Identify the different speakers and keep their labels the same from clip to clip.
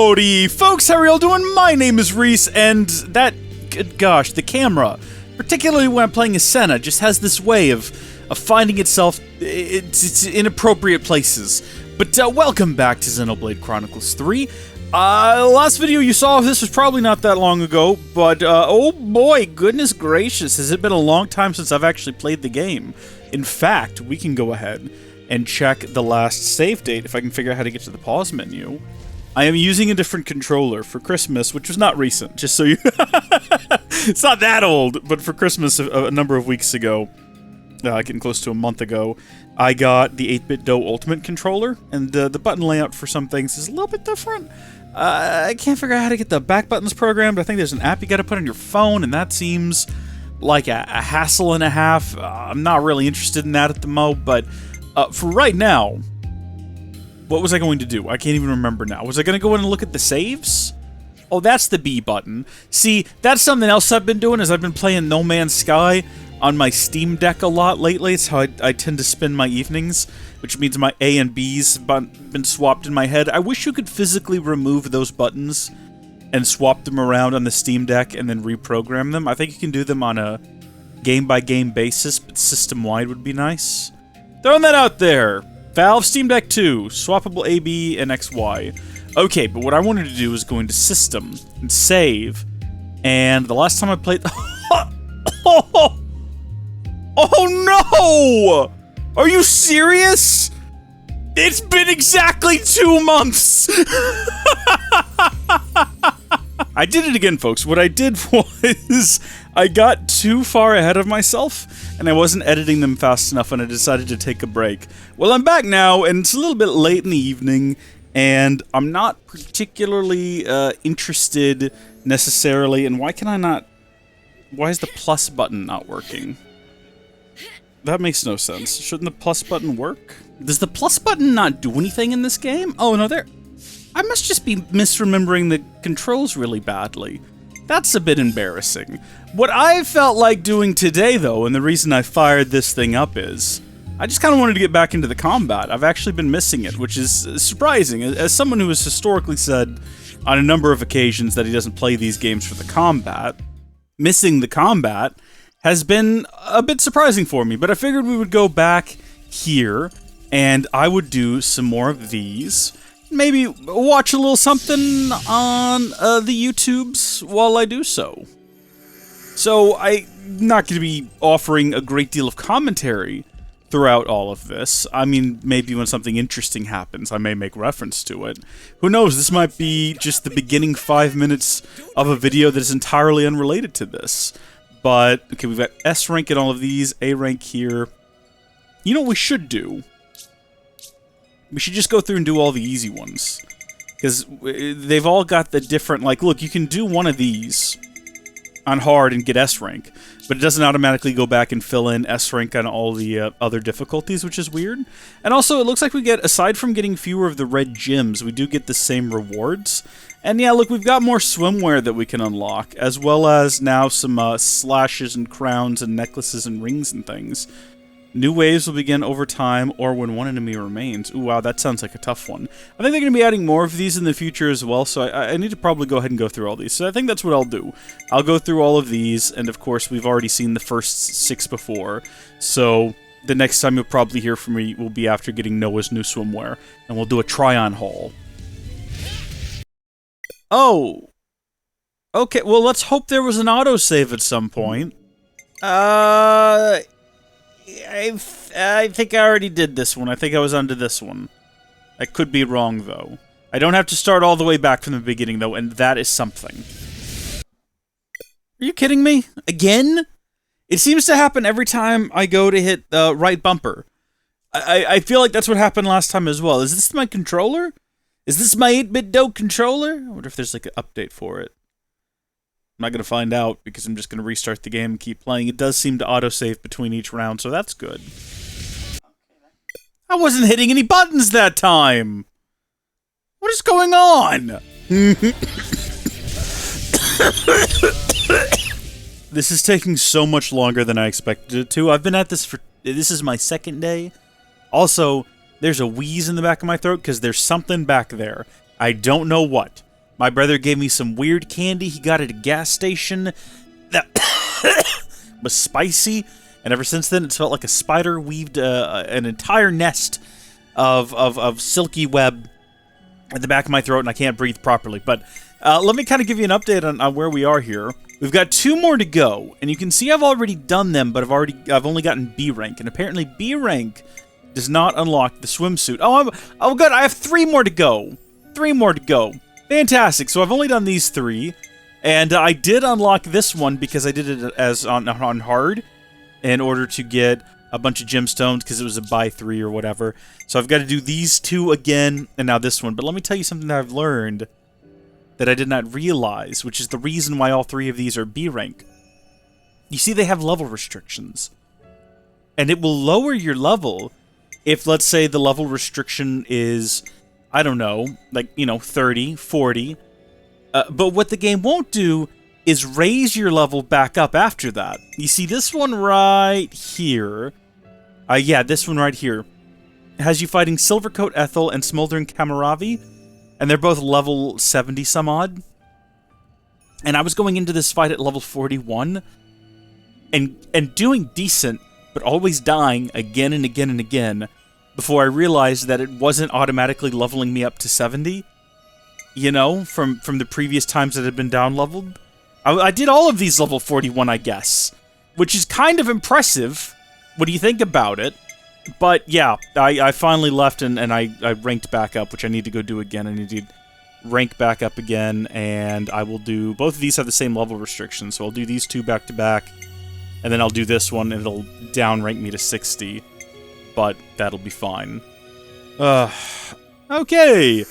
Speaker 1: Howdy folks, how are y'all doing? My name is Reese, and that, good gosh, the camera, particularly when I'm playing as Senna, just has this way of finding itself it's inappropriate places. But welcome back to Xenoblade Chronicles 3. Last video you saw of this was probably not that long ago, but oh boy, goodness gracious, has it been a long time since I've actually played the game. In fact, we can go ahead and check the last save date if I can figure out how to get to the pause menu. I am using a different controller for Christmas, which was not recent, just so you... It's not that old, but for Christmas a number of weeks ago, getting close to a month ago, I got the 8-Bit Do Ultimate controller, and the button layout for some things is a little bit different. I can't figure out how to get the back buttons programmed. I think there's an app you gotta put on your phone, and that seems like a hassle and a half. I'm not really interested in that at the mo, but for right now, what was I going to do? I can't even remember now. Was I going to go in and look at the saves? Oh, that's the B button. See, that's something else I've been doing, is I've been playing No Man's Sky on my Steam Deck a lot lately. It's how I tend to spend my evenings, which means my A and B's been swapped in my head. I wish you could physically remove those buttons and swap them around on the Steam Deck and then reprogram them. I think you can do them on a game-by-game basis, but system-wide would be nice. Throwing that out there. Valve Steam Deck 2, swappable AB and XY. Okay, but what I wanted to do was go into System and save, and the last time I played... Oh no! Are you serious? It's been exactly 2 months! I did it again, folks. What I did was I got too far ahead of myself, and I wasn't editing them fast enough, and I decided to take a break. Well, I'm back now, and it's a little bit late in the evening, and I'm not particularly interested necessarily, and why can I not... Why is the plus button not working? That makes no sense. Shouldn't the plus button work? Does the plus button not do anything in this game? Oh, no, there... I must just be misremembering the controls really badly. That's a bit embarrassing. What I felt like doing today, though, and the reason I fired this thing up is, I just kind of wanted to get back into the combat. I've actually been missing it, which is surprising. As someone who has historically said on a number of occasions that he doesn't play these games for the combat, missing the combat has been a bit surprising for me, but I figured we would go back here, and I would do some more of these. Maybe watch a little something on the YouTubes while I do so. So I'm not going to be offering a great deal of commentary throughout all of this. I mean, maybe when something interesting happens, I may make reference to it. Who knows, this might be just the beginning 5 minutes of a video that is entirely unrelated to this. But, okay, we've got S rank in all of these, A rank here. You know what we should do? We should just go through and do all the easy ones. Because they've all got the different, like, look, you can do one of these on hard and get S rank, but it doesn't automatically go back and fill in S rank on all the other difficulties, which is weird. And also, it looks like we get, aside from getting fewer of the red gems, we do get the same rewards. And yeah, look, we've got more swimwear that we can unlock, as well as now some slashes and crowns and necklaces and rings and things. New waves will begin over time or when one enemy remains. Ooh, wow, that sounds like a tough one. I think they're going to be adding more of these in the future as well, so I need to probably go ahead and go through all these. So I think that's what I'll do. I'll go through all of these, and of course, we've already seen the first 6 before, so the next time you'll probably hear from me will be after getting Noah's new swimwear, and we'll do a try-on haul. Oh! Okay, well, let's hope there was an autosave at some point. I think I already did this one. I think I was onto this one. I could be wrong, though. I don't have to start all the way back from the beginning, though, and that is something. Are you kidding me? Again? It seems to happen every time I go to hit the right bumper. I feel like that's what happened last time as well. Is this my controller? Is this my 8-Bit Do controller? I wonder if there's like an update for it. I'm not going to find out because I'm just going to restart the game and keep playing. It does seem to autosave between each round, so that's good. I wasn't hitting any buttons that time! What is going on? This is taking so much longer than I expected it to. I've been at this for... This is my second day. Also, there's a wheeze in the back of my throat because there's something back there. I don't know what. My brother gave me some weird candy he got at a gas station that was spicy, and ever since then it's felt like a spider weaved an entire nest of silky web at the back of my throat, and I can't breathe properly. But let me kind of give you an update on where we are here. We've got 2 more to go, and you can see I've already done them, but I've only gotten B rank, and apparently B rank does not unlock the swimsuit. Oh good, I have 3 more to go. 3 more to go. Fantastic. So I've only done these 3, and I did unlock this one because I did it as on hard in order to get a bunch of gemstones because it was a buy 3 or whatever. So I've got to do these 2 again, and now this one. But let me tell you something that I've learned that I did not realize, which is the reason why all 3 of these are B rank. You see, they have level restrictions. And it will lower your level if, let's say, the level restriction is, I don't know, like, 30, 40. But what the game won't do is raise your level back up after that. You see, this one right here, yeah, this one right here, has you fighting Silvercoat Ethel and Smoldering Kamaravi, and they're both level 70 some odd. And I was going into this fight at level 41, and doing decent, but always dying again and again and again, before I realized that it wasn't automatically leveling me up to 70, from the previous times that had been down-leveled. I did all of these level 41, I guess, which is kind of impressive. What do you think about it? But yeah, I finally left and I ranked back up, which I need to go do again. I need to rank back up again, and I will do... Both of these have the same level restrictions, so I'll do these 2 back-to-back, and then I'll do this one, and it'll down-rank me to 60. But that'll be fine. Okay.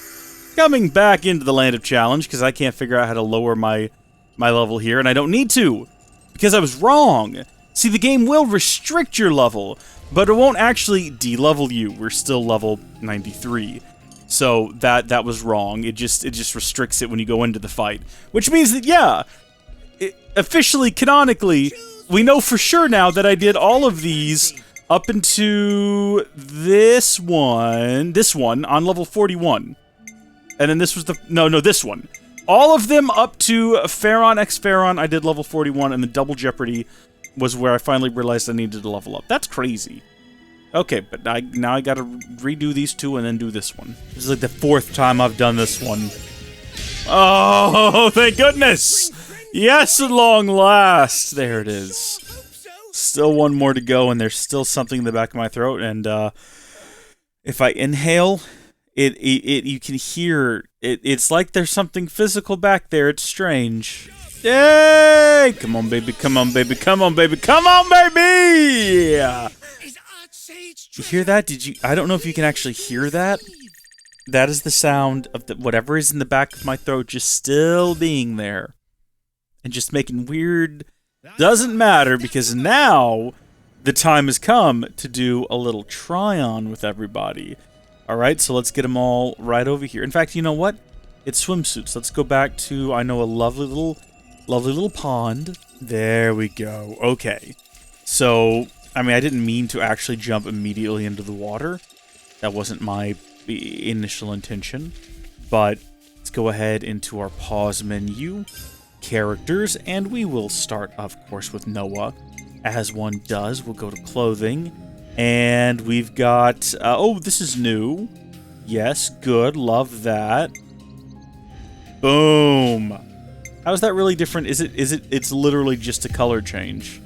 Speaker 1: Coming back into the Land of Challenge, because I can't figure out how to lower my level here, and I don't need to, because I was wrong. See, the game will restrict your level, but it won't actually de-level you. We're still level 93. So that was wrong. It just restricts it when you go into the fight. Which means that, yeah, officially, canonically, we know for sure now that I did all of these up into this one on level 41. And then this was this one. All of them up to Pharaon x Pharaon, I did level 41, and the Double Jeopardy was where I finally realized I needed to level up. That's crazy. Okay, but now I gotta redo these 2 and then do this one. This is like the 4th time I've done this one. Oh, thank goodness! Yes, at long last! There it is. Still 1 more to go, and there's still something in the back of my throat, and if I inhale, you can hear it. It's like there's something physical back there. It's strange. Yay! Come on, baby. Come on, baby. Come on, baby. Come on, baby! Yeah. You hear that? I don't know if you can actually hear that. That is the sound of whatever is in the back of my throat just still being there. And just making weird... Doesn't matter, because now the time has come to do a little try-on with everybody. Alright, so let's get them all right over here. In fact, you know what? It's swimsuits. Let's go back to, I know, a lovely little pond. There we go. Okay. So, I mean, I didn't mean to actually jump immediately into the water. That wasn't my initial intention. But let's go ahead into our pause menu, characters, and we will start, of course, with Noah. As one does, we'll go to clothing. And we've got, oh, this is new. Yes, good, love that. Boom. How is that really different? It's literally just a color change.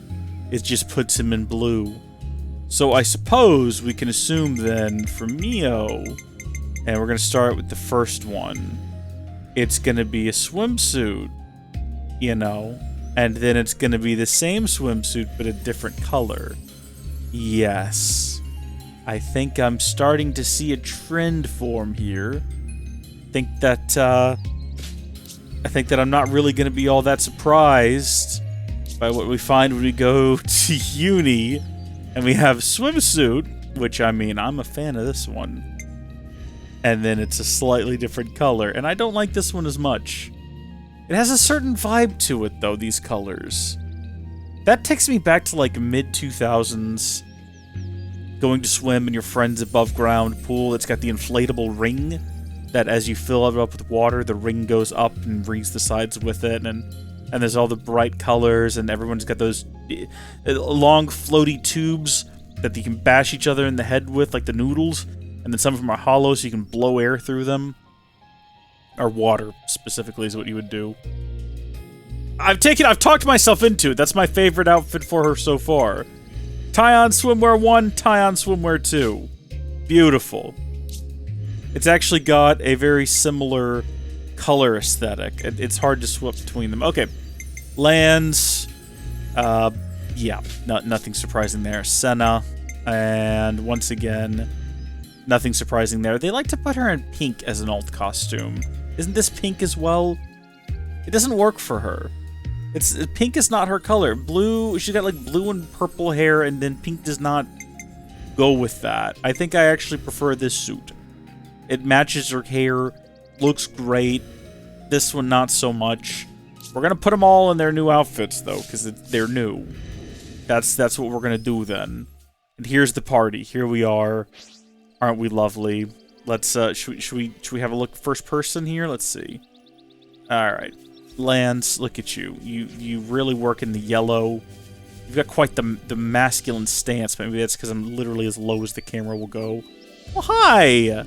Speaker 1: It just puts him in blue. So I suppose we can assume then for Mio, and we're going to start with the first one, it's going to be a swimsuit, and then it's going to be the same swimsuit but a different color. Yes. I think I'm starting to see a trend form here. I think that I'm not really going to be all that surprised by what we find when we go to uni and we have swimsuit, which, I mean, I'm a fan of this one. And then it's a slightly different color, and I don't like this one as much. It has a certain vibe to it, though, these colors. That takes me back to, like, mid-2000s. Going to swim in your friend's above-ground pool that's got the inflatable ring that as you fill it up with water, the ring goes up and rings the sides with it, and there's all the bright colors, and everyone's got those long floaty tubes that you can bash each other in the head with, like the noodles, and then some of them are hollow so you can blow air through them. Or water, specifically, is what you would do. I've talked myself into it. That's my favorite outfit for her so far. Tie-on swimwear 1, tie-on swimwear 2. Beautiful. It's actually got a very similar color aesthetic. It's hard to swap between them. Okay. Lands. Yeah, nothing surprising there. Senna. And once again, nothing surprising there. They like to put her in pink as an alt costume. Isn't this pink as well? It doesn't work for her. Pink is not her color. Blue, she's got like blue and purple hair, and then pink does not go with that. I think I actually prefer this suit. It matches her hair, looks great. This one, not so much. We're gonna put them all in their new outfits, though, because they're new. That's what we're gonna do then. And here's the party. Here we are. Aren't we lovely? Let's should we have a look first person here? Let's see. All right, Lance, look at you. You really work in the yellow. You've got quite the masculine stance. Maybe that's because I'm literally as low as the camera will go. Well, hi.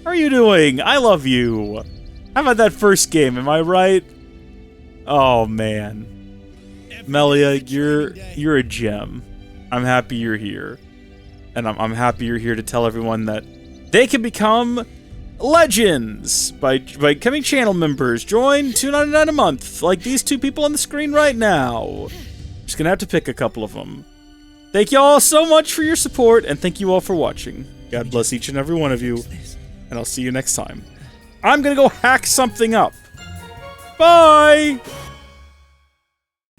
Speaker 1: How are you doing? I love you. How about that first game? Am I right? Oh man, Melia, you're a gem. I'm happy you're here, and I'm happy you're here to tell everyone that they can become legends by becoming channel members. Join $2.99 a month, like these two people on the screen right now. Just gonna have to pick a couple of them. Thank you all so much for your support, and thank you all for watching. God bless each and every one of you, and I'll see you next time. I'm gonna go hack something up. Bye!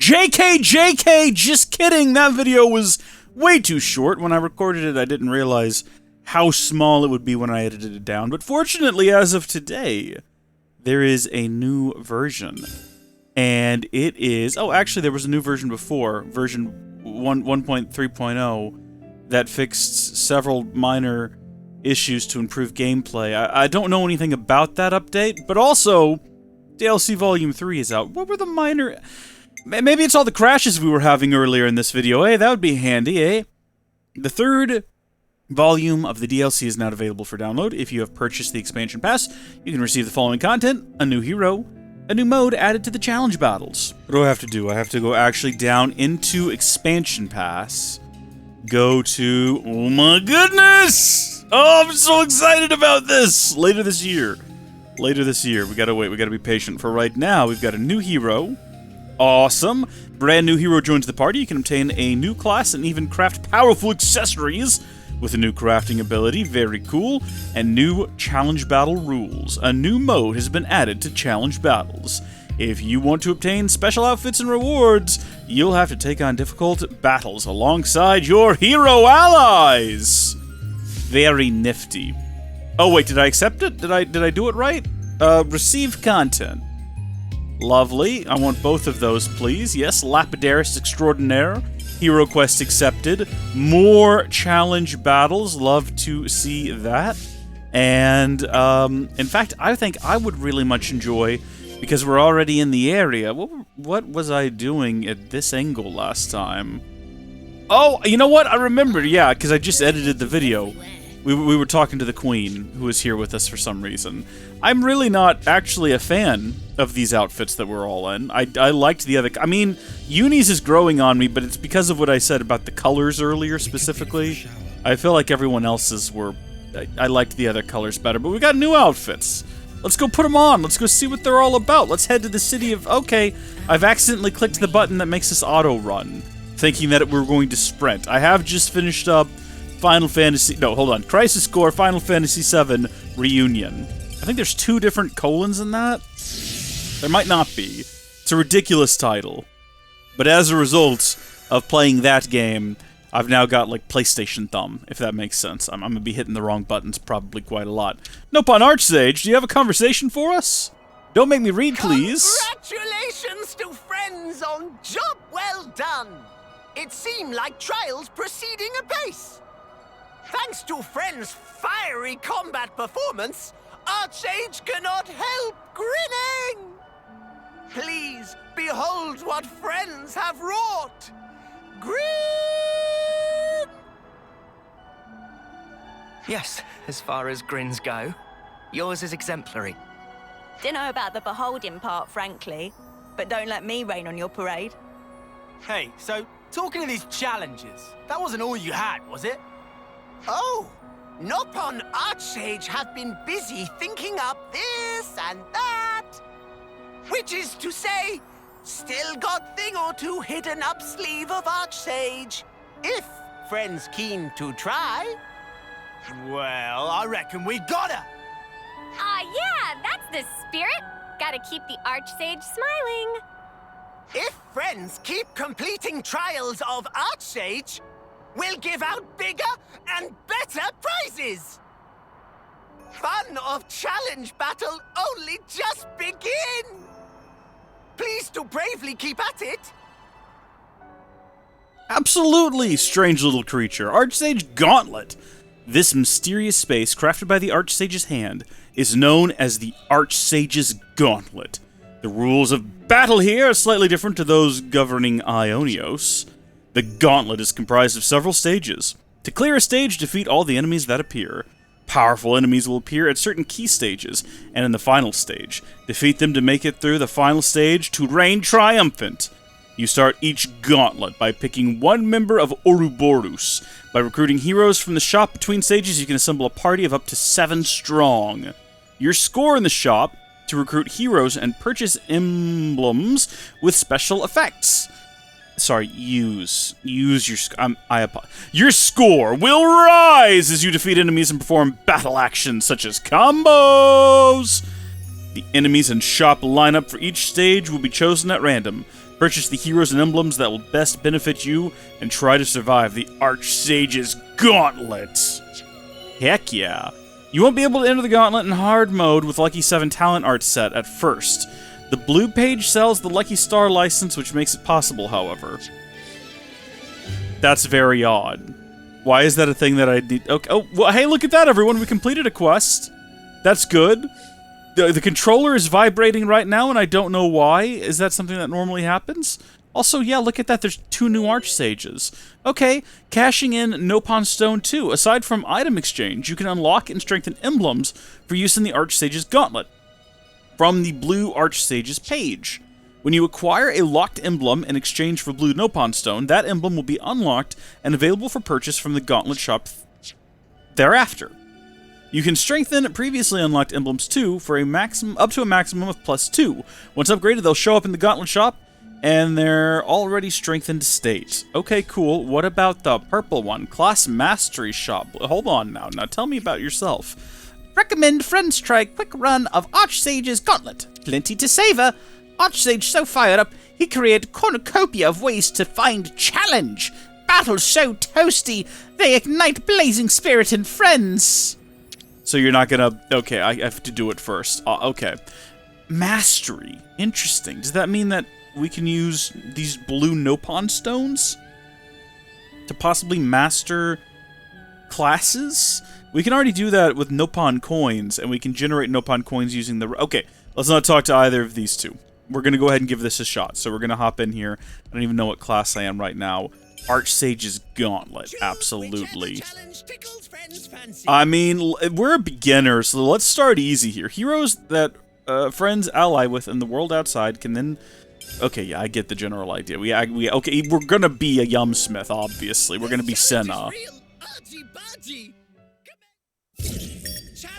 Speaker 1: JK, just kidding! That video was way too short. When I recorded it, I didn't realize how small it would be when I edited it down. But fortunately, as of today, there is a new version. And it is... Oh, actually, there was a new version before. Version 1.3.0 that fixed several minor issues to improve gameplay. I don't know anything about that update, but also, DLC Volume 3 is out. What were the minor... Maybe it's all the crashes we were having earlier in this video, eh? That would be handy, eh? The third volume of the DLC is now available for download. If you have purchased the expansion pass, you can receive the following content: a new hero, a new mode added to the challenge battles. What do I have to do? I have to go actually down into expansion pass, go to... Oh my goodness! Oh, I'm so excited about this! Later this year. Later this year. We gotta wait. We gotta be patient. For right now, we've got a new hero. Awesome. Brand new hero joins the party. You can obtain a new class and even craft powerful accessories with a new crafting ability. Very cool. And new challenge battle rules. A new mode has been added to challenge battles. If you want to obtain special outfits and rewards, you'll have to take on difficult battles alongside your hero allies. Very nifty. Oh wait, did I accept it? Did I do it right? Receive content. Lovely. I want both of those, please. Yes, Lapidaris Extraordinaire. Hero quest accepted. More challenge battles. Love to see that. And, in fact, I think I would really much enjoy, because we're already in the area. What was I doing at this angle last time? Oh, you know what? I remember, yeah, because I just edited the video. We were talking to the Queen, who was here with us for some reason. I'm really not actually a fan of these outfits that we're all in. I liked the other... I mean, Uni's is growing on me, but it's because of what I said about the colors earlier, specifically. I feel like everyone else's were... I liked the other colors better, but we got new outfits. Let's go put them on. Let's go see what they're all about. Let's head to the city of... Okay, I've accidentally clicked the button that makes us auto-run, thinking that we're going to sprint. I have just finished up Final Fantasy... No, hold on. Crisis Core Final Fantasy VII Reunion. I think there's 2 different colons in that. There might not be. It's a ridiculous title. But as a result of playing that game, I've now got, like, PlayStation thumb, if that makes sense. I'm gonna be hitting the wrong buttons probably quite a lot. Nope on Archsage, do you have a conversation for us? Don't make me read, please.
Speaker 2: Congratulations to friends on job well done. It seemed like trials proceeding apace. Thanks to friends' fiery combat performance, Archsage cannot help grinning! Please behold what friends have wrought! Grin!
Speaker 3: Yes, as far as grins go, yours is exemplary.
Speaker 4: Dunno about the beholding part, frankly, but don't let me rain on your parade.
Speaker 5: Hey, so, talking of these challenges, that wasn't all you had, was it?
Speaker 2: Oh, Nopon Archsage have been busy thinking up this and that. Which is to say, still got thing or two hidden up sleeve of Archsage. If friends keen to try.
Speaker 5: Well, I reckon we gotta!
Speaker 6: Yeah, that's the spirit. Gotta keep the Archsage smiling.
Speaker 2: If friends keep completing trials of Archsage, we'll give out bigger and better prizes. Fun of challenge battle only just begin. Please do bravely keep at it.
Speaker 1: Absolutely, strange little creature. Archsage Gauntlet. This mysterious space, crafted by the Archsage's hand, is known as the Archsage's Gauntlet. The rules of battle here are slightly different to those governing Ionios. The Gauntlet is comprised of several stages. To clear a stage, defeat all the enemies that appear. Powerful enemies will appear at certain key stages, and in the final stage. Defeat them to make it through the final stage to reign triumphant. You start each gauntlet by picking one member of Ouroboros. By recruiting heroes from the shop between stages, you can assemble a party of up to 7 strong. Your score in the shop to recruit heroes and purchase emblems with special effects. Sorry, use your your score will rise as you defeat enemies and perform battle actions such as combos. The enemies and shop lineup for each stage will be chosen at random. Purchase the heroes and emblems that will best benefit you and try to survive the Archsage's Gauntlet. Heck yeah. You won't be able to enter the Gauntlet in hard mode with Lucky 7 talent art set at first. The blue page sells the Lucky Star license, which makes it possible, however. That's very odd. Why is that a thing that I need? Okay. Oh, well, hey, look at that, everyone. We completed a quest. That's good. The controller is vibrating right now, and I don't know why. Is that something that normally happens? Also, yeah, look at that. There's 2 new Archsages. Okay, cashing in Nopon Stone 2. Aside from item exchange, you can unlock and strengthen emblems for use in the Archsage's Gauntlet from the blue Archsage's page. When you acquire a locked emblem in exchange for blue Nopon Stone, that emblem will be unlocked and available for purchase from the Gauntlet shop thereafter. You can strengthen previously unlocked emblems too for a maximum up to a maximum of +2. Once upgraded, they'll show up in the Gauntlet shop and their already strengthened state. Okay, cool. What about the purple one? Class Mastery Shop. Hold on now. Now tell me about yourself.
Speaker 7: Recommend friends try a quick run of Archsage's Gauntlet. Plenty to savor. Archsage so fired up, he created cornucopia of ways to find challenge. Battles so toasty, they ignite blazing spirit in friends.
Speaker 1: So you're not gonna... Okay, I have to do it first. Okay. Mastery. Interesting. Does that mean that we can use these blue Nopon stones to possibly master classes? We can already do that with Nopon coins, and we can generate Nopon coins using the... Okay, let's not talk to either of these two. We're gonna go ahead and give this a shot. So we're gonna hop in here. I don't even know what class I am right now. Archsage's Gauntlet, absolutely. I mean, we're a beginner, so let's start easy here. Heroes that friends ally with in the world outside can then... Okay, yeah, I get the general idea. Okay, we're gonna be a Yumsmith, obviously. We're gonna be Senna.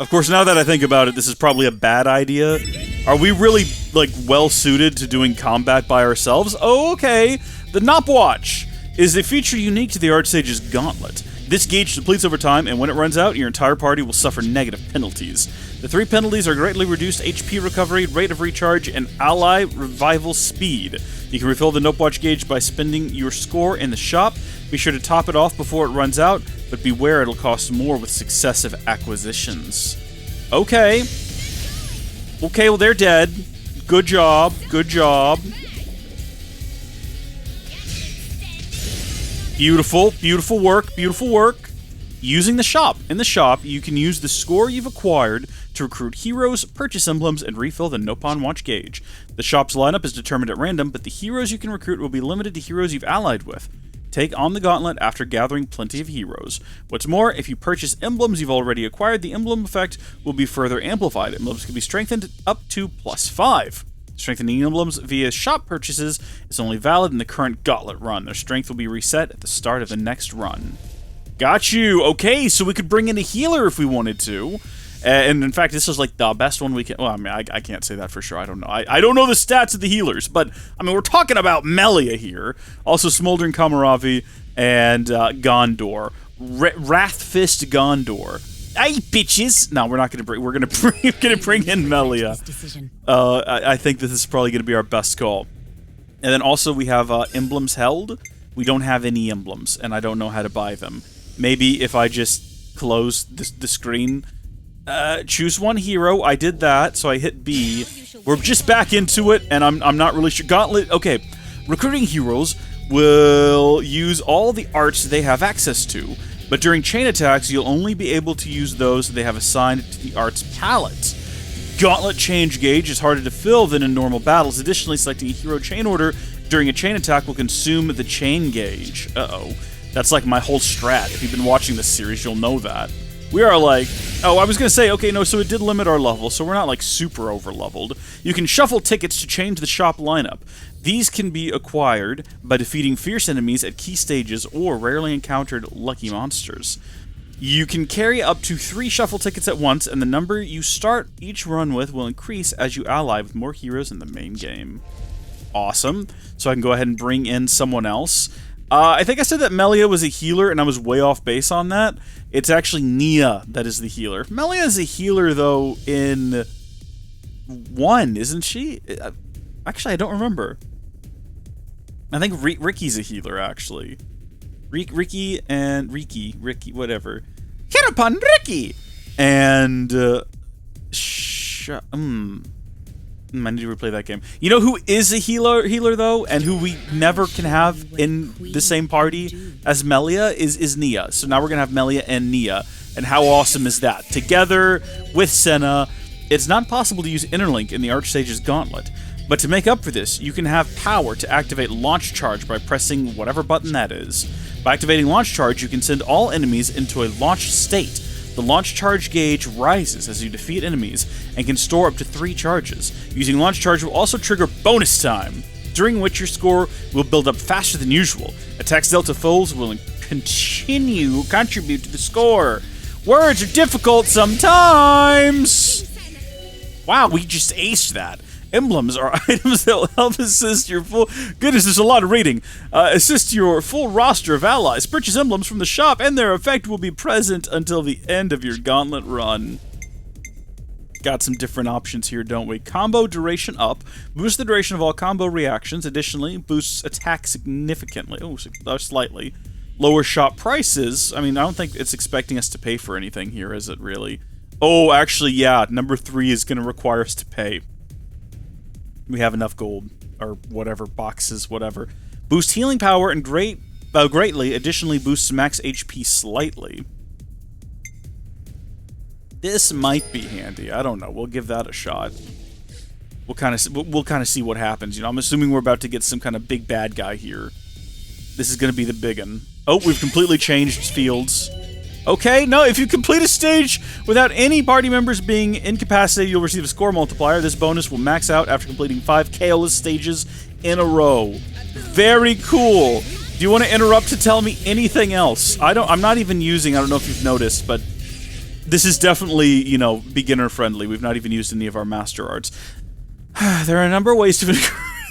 Speaker 1: Of course, now that I think about it, this is probably a bad idea. Are we really, like, well-suited to doing combat by ourselves? Oh, okay. The Nopwatch is a feature unique to the Archsage's Gauntlet. This gauge depletes over time, and when it runs out, your entire party will suffer negative penalties. The 3 penalties are greatly reduced HP recovery, rate of recharge, and ally revival speed. You can refill the Nopwatch gauge by spending your score in the shop. Be sure to top it off before it runs out, but beware it'll cost more with successive acquisitions. Okay. Okay, well, they're dead. Good job. Good job. Beautiful. Beautiful work. Beautiful work. Using the shop. In the shop, you can use the score you've acquired to recruit heroes, purchase emblems, and refill the Nopon Watch gauge. The shop's lineup is determined at random, but the heroes you can recruit will be limited to heroes you've allied with. Take on the Gauntlet after gathering plenty of heroes. What's more, if you purchase emblems you've already acquired, the emblem effect will be further amplified. Emblems can be strengthened up to +5. Strengthening emblems via shop purchases is only valid in the current Gauntlet run. Their strength will be reset at the start of the next run. Got you. Okay, so we could bring in a healer if we wanted to. And in fact, this is like the best one we can... Well, I mean, I can't say that for sure. I don't know. I don't know the stats of the healers, but, I mean, we're talking about Melia here. Also, Smoldering Kamaravi and Gondor. Wrathfist Gondor. Hey, bitches! No, we're not going to bring... We're going to bring in Melia. I think this is probably going to be our best call. And then also we have emblems held. We don't have any emblems, and I don't know how to buy them. Maybe if I just close the screen, choose one hero. I did that, so I hit B. We're just back into it, and I'm not really sure. Gauntlet. Okay, recruiting heroes will use all the arts they have access to, but during chain attacks, you'll only be able to use those they have assigned to the arts palette. Gauntlet change gauge is harder to fill than in normal battles. Additionally, selecting a hero chain order during a chain attack will consume the chain gauge. Uh-oh. That's like my whole strat. If you've been watching this series, you'll know that. We are like... Oh, I was going to say, okay, no, so it did limit our level, so we're not like super over-leveled. You can shuffle tickets to change the shop lineup. These can be acquired by defeating fierce enemies at key stages or rarely encountered lucky monsters. You can carry up to 3 shuffle tickets at once, and the number you start each run with will increase as you ally with more heroes in the main game. Awesome. So I can go ahead and bring in someone else. I think I said that Melia was a healer, and I was way off base on that. It's actually Nia that is the healer. Melia is a healer, though, in 1, isn't she? Actually, I don't remember. I think Ricky's a healer, actually. Ricky, whatever. Hit upon Ricky! And, I need to replay that game. You know who is a healer though, and who we never can have in the same party as Melia is Nia. So now we're gonna have Melia and Nia, and how awesome is that? Together with Senna, it's not possible to use Interlink in the Archsage's Gauntlet. But to make up for this, you can have power to activate Launch Charge by pressing whatever button that is. By activating Launch Charge, you can send all enemies into a launch state. The launch charge gauge rises as you defeat enemies and can store up to 3 charges. Using launch charge will also trigger bonus time, during which your score will build up faster than usual. Attacks dealt to foes will contribute to the score. Words are difficult sometimes! Wow, we just aced that. Emblems are items that will help assist your full... Goodness, there's a lot of reading. Assist your full roster of allies. Purchase emblems from the shop, and their effect will be present until the end of your Gauntlet run. Got some different options here, don't we? Combo duration up. Boost the duration of all combo reactions. Additionally, boosts attack significantly. Oh, slightly. Lower shop prices. I mean, I don't think it's expecting us to pay for anything here, is it really? Oh, actually, yeah. Number 3 is going to require us to pay. We have enough gold, or whatever, boxes, whatever. Boost healing power and greatly. Additionally, boosts max HP slightly. This might be handy. I don't know. We'll give that a shot. We'll kind of see what happens. You know, I'm assuming we're about to get some kind of big bad guy here. This is going to be the big one. Oh, we've completely changed fields. Okay, no, if you complete a stage without any party members being incapacitated, you'll receive a score multiplier. This bonus will max out after completing 5 KO-less stages in a row. Very cool. Do you want to interrupt to tell me anything else? I'm not even using, I don't know if you've noticed, but this is definitely, you know, beginner friendly. We've not even used any of our master arts. There are a number of ways to...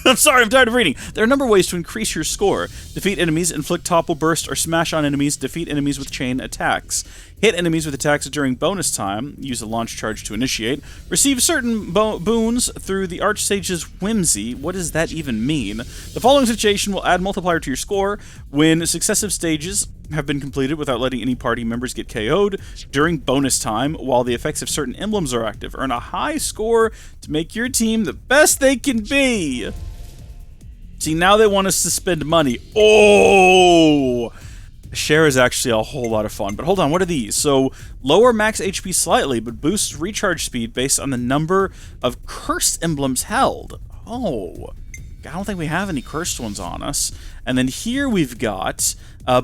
Speaker 1: I'm sorry, I'm tired of reading. There are a number of ways to increase your score. Defeat enemies, inflict topple burst, or smash on enemies. Defeat enemies with chain attacks. Hit enemies with attacks during bonus time. Use a launch charge to initiate. Receive certain boons through the Archsage's whimsy. What does that even mean? The following situation will add multiplier to your score when successive stages have been completed without letting any party members get KO'd during bonus time, while the effects of certain emblems are active. Earn a high score to make your team the best they can be. See, now they want us to spend money. Oh! Share is actually a whole lot of fun. But hold on, what are these? So, lower max HP slightly, but boosts recharge speed based on the number of cursed emblems held. Oh, I don't think we have any cursed ones on us. And then here we've got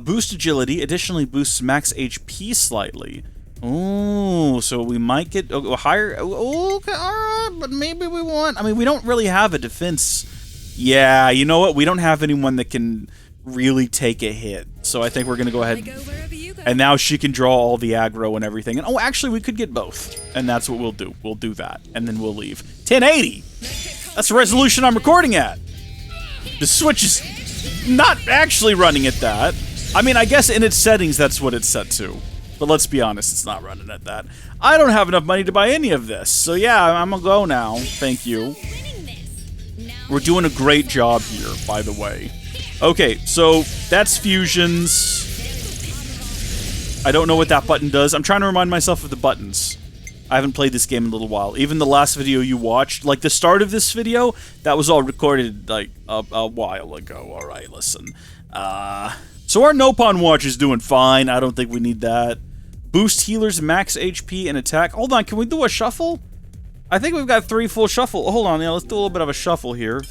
Speaker 1: boost agility, additionally boosts max HP slightly. Ooh, so we might get higher. Okay, alright, but maybe we want... I mean, we don't really have a defense. Yeah, you know what? We don't have anyone that can really take a hit. So I think we're going to go ahead. And now she can draw all the aggro and everything. And oh, actually, we could get both. And that's what we'll do. We'll do that. And then we'll leave. 1080! That's the resolution I'm recording at. The Switch is not actually running at that. I mean, I guess in its settings, that's what it's set to. But let's be honest, it's not running at that. I don't have enough money to buy any of this. So yeah, I'm gonna go now. Thank you. We're doing a great job here, by the way. Okay, so that's fusions. I don't know what that button does. I'm trying to remind myself of the buttons. I haven't played this game in a little while. Even the last video you watched, like the start of this video, that was all recorded like a while ago. All right, listen. So our Nopon watch is doing fine. I don't think we need that. Boost healers, max HP, and attack. Hold on, can we do a shuffle? I think we've got 3 full shuffle. Hold on, yeah, let's do a little bit of a shuffle here.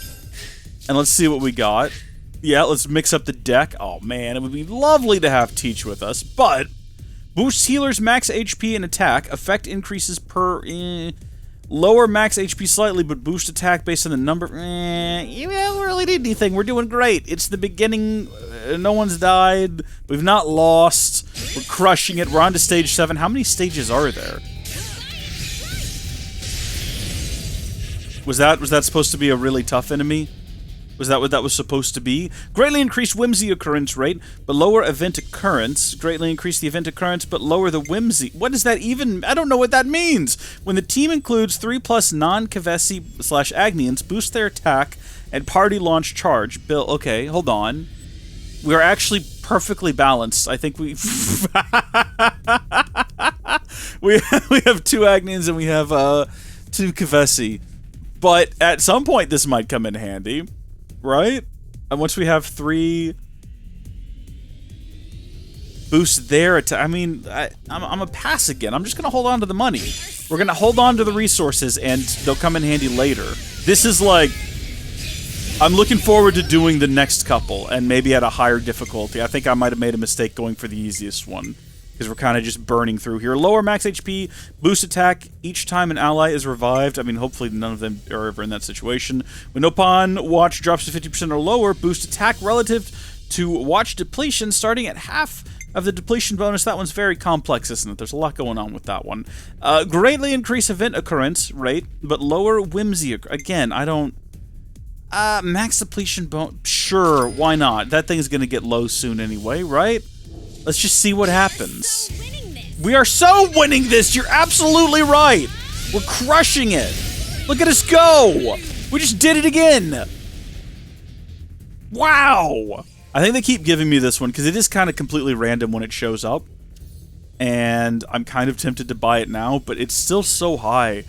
Speaker 1: And let's see what we got. Yeah, let's mix up the deck. Oh man, it would be lovely to have Teach with us, but boost healers, max HP, and attack. Effect increases per... Lower max HP slightly, but boost attack based on the number... You don't really need anything. We're doing great. It's the beginning. No one's died. We've not lost. We're crushing it. We're on to stage 7. How many stages are there? Was that supposed to be a really tough enemy? Was that what that was supposed to be? Greatly increased whimsy occurrence rate, but lower event occurrence. Greatly increase the event occurrence, but lower the whimsy. What does that even... I don't know what that means. When the team includes 3+ non-Kavesi/Agnians, boost their attack and party launch charge. Bill, okay, hold on. We're actually perfectly balanced. I think we... we have 2 Agnians and we have 2 Kavesi. But at some point this might come in handy. Right? And once we have 3 boost their attack, I mean, I'm a pass again. I'm just going to hold on to the money. We're going to hold on to the resources, and they'll come in handy later. This is like... I'm looking forward to doing the next couple, and maybe at a higher difficulty. I think I might have made a mistake going for the easiest one, because we're kind of just burning through here. Lower max HP, boost attack each time an ally is revived. I mean, hopefully none of them are ever in that situation. When Nopon watch drops to 50% or lower, boost attack relative to watch depletion, starting at half of the depletion bonus. That one's very complex, isn't it? There's a lot going on with that one. Greatly increase event occurrence rate, but lower whimsy. Again, I don't... max depletion bonus... Sure, why not? That thing's gonna get low soon anyway, right? Let's just see what happens. We are so winning this! You're absolutely right! We're crushing it! Look at us go! We just did it again! Wow! I think they keep giving me this one, because it is kind of completely random when it shows up. And I'm kind of tempted to buy it now, but it's still so high.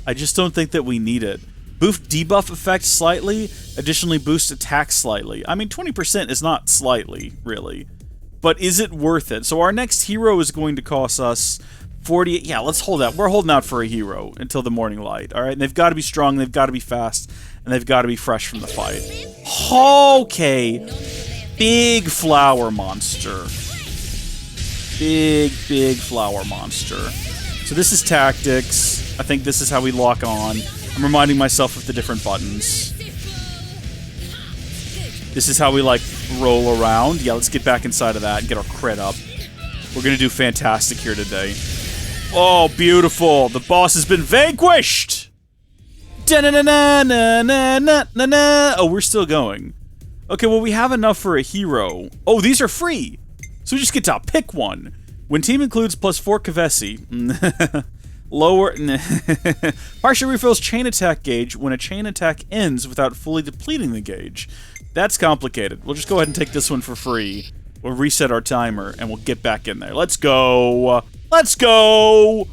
Speaker 1: I just don't think that we need it. Boost debuff effect slightly, additionally boost attack slightly. I mean, 20% is not slightly, really. But is it worth it? So our next hero is going to cost us 40... Yeah, let's hold out. We're holding out for a hero until the morning light, alright? And they've got to be strong, they've got to be fast, and they've got to be fresh from the fight. Okay. Big flower monster. Big flower monster. So this is tactics. I think this is how we lock on. I'm reminding myself of the different buttons. This is how we, like, roll around. Yeah, let's get back inside of that and get our crit up. We're gonna do fantastic here today. Oh, beautiful! The boss has been vanquished! Da-na-na-na-na-na-na-na-na. Oh, we're still going. Okay, well, we have enough for a hero. Oh, these are free! So we just get to pick one. When team includes +4 Kavesi. Lower... Partial refills chain attack gauge when a chain attack ends without fully depleting the gauge. That's complicated. We'll just go ahead and take this one for free. We'll reset our timer, and we'll get back in there. Let's go! Let's go!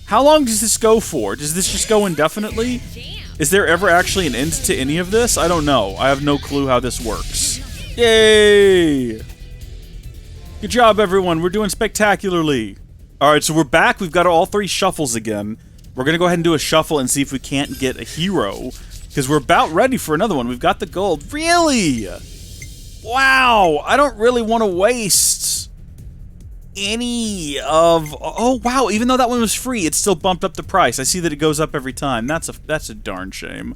Speaker 1: How long does this go for? Does this just go indefinitely? Is there ever actually an end to any of this? I don't know. I have no clue how this works. Yay! Good job, everyone. We're doing spectacularly. All right, so we're back. We've got all 3 shuffles again. We're going to go ahead and do a shuffle and see if we can't get a hero, because we're about ready for another one. We've got the gold. Really? Wow. I don't really want to waste any of... Oh, wow. Even though that one was free, it still bumped up the price. I see that it goes up every time. That's a darn shame.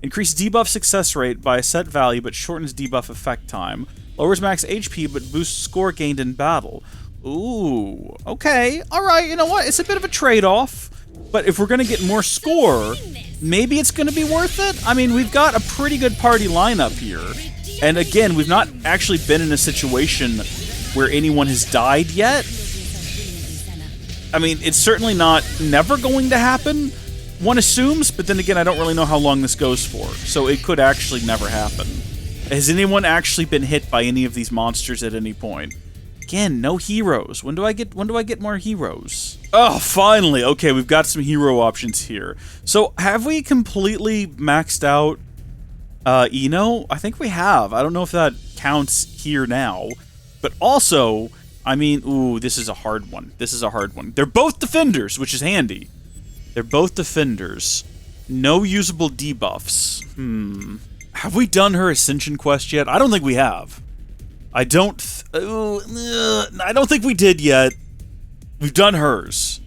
Speaker 1: Increase debuff success rate by a set value, but shortens debuff effect time. Lowers max HP, but boosts score gained in battle. Ooh. Okay. All right. You know what? It's a bit of a trade-off. But if we're going to get more score, maybe it's going to be worth it. I mean, we've got a pretty good party lineup here. And again, we've not actually been in a situation where anyone has died yet. I mean, it's certainly not never going to happen, one assumes, but then again, I don't really know how long this goes for. So it could actually never happen. Has anyone actually been hit by any of these monsters at any point? Again, no heroes. When do I get more heroes? Oh, finally. Okay, we've got some hero options here. So, have we completely maxed out Eno? I think we have. I don't know if that counts here now. But also, I mean, ooh, this is a hard one. This is a hard one. They're both defenders, which is handy. They're both defenders. No usable debuffs. Have we done her Ascension quest yet? I don't think we have. I don't think we did yet. We've done hers.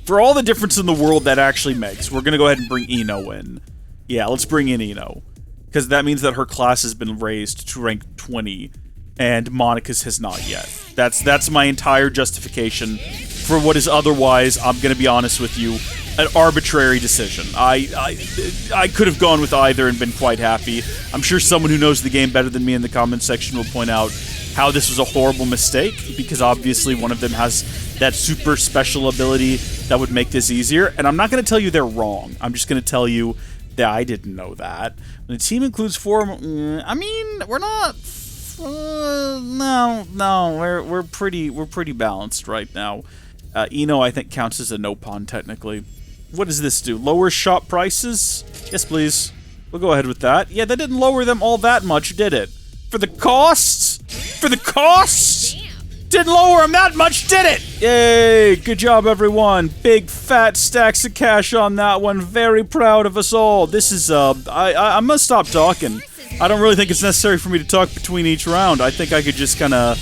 Speaker 1: For all the difference in the world that actually makes, we're going to go ahead and bring Eno in. Yeah, let's bring in Eno. Because that means that her class has been raised to rank 20, and Monica's has not yet. That's my entire justification for what is otherwise, I'm going to be honest with you, an arbitrary decision. I could have gone with either and been quite happy. I'm sure someone who knows the game better than me in the comments section will point out how this was a horrible mistake, because obviously one of them has that super special ability that would make this easier, and I'm not going to tell you they're wrong. I'm just going to tell you that I didn't know that. When the team includes 4... I mean, we're not... no, we're pretty balanced right now. Eno, I think, counts as a no pawn, technically. What does this do? Lower shop prices? Yes, please. We'll go ahead with that. Yeah, that didn't lower them all that much, did it? For the costs? For the costs? Didn't lower them that much, did it? Yay! Good job, everyone. Big fat stacks of cash on that one. Very proud of us all. This is, I'm gonna stop talking. I don't really think it's necessary for me to talk between each round. I think I could just kind of...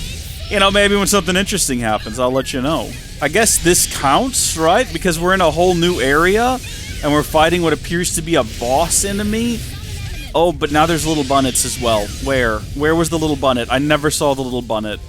Speaker 1: You know, maybe when something interesting happens, I'll let you know. I guess this counts, right? Because we're in a whole new area, and we're fighting what appears to be a boss enemy. Oh, but now there's little bunnets as well. Where? Where was the little bunnet? I never saw the little bunnet.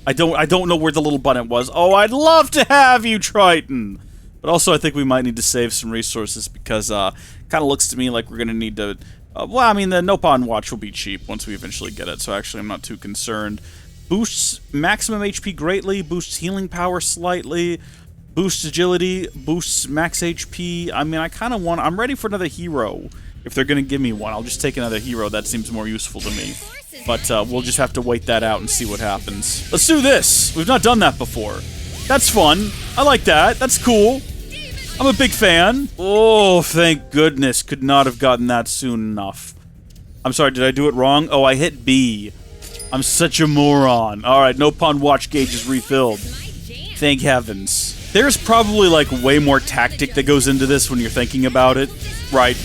Speaker 1: I don't know where the little bunnet was. Oh, I'd love to have you, Triton! But also, I think we might need to save some resources, because kind of looks to me like we're going to need to... well, I mean, the No Pawn Watch will be cheap once we eventually get it, so actually I'm not too concerned. Boosts maximum HP greatly, boosts healing power slightly, boosts agility, boosts max HP. I mean, I kind of want... I'm ready for another hero. If they're going to give me one, I'll just take another hero. That seems more useful to me. But we'll just have to wait that out and see what happens. Let's do this! We've not done that before. That's fun. I like that. That's cool. I'm a big fan. Oh, thank goodness. Could not have gotten that soon enough. I'm sorry, did I do it wrong? Oh, I hit B. I'm such a moron. Alright, No Pawn Watch gauge is refilled. Thank heavens. There's probably, like, way more tactic that goes into this when you're thinking about it. Right.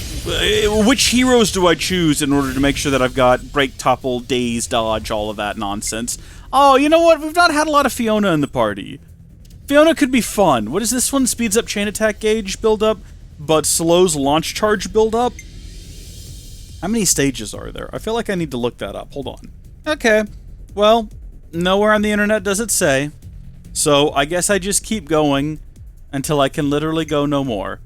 Speaker 1: Which heroes do I choose in order to make sure that I've got break, topple, daze, dodge, all of that nonsense? Oh, you know what? We've not had a lot of Fiona in the party. Fiona could be fun. What is this one? Speeds up chain attack gauge build-up, but slows launch charge build-up? How many stages are there? I feel like I need to look that up. Hold on. Okay. Well, nowhere on the internet does it say. So I guess I just keep going until I can literally go no more.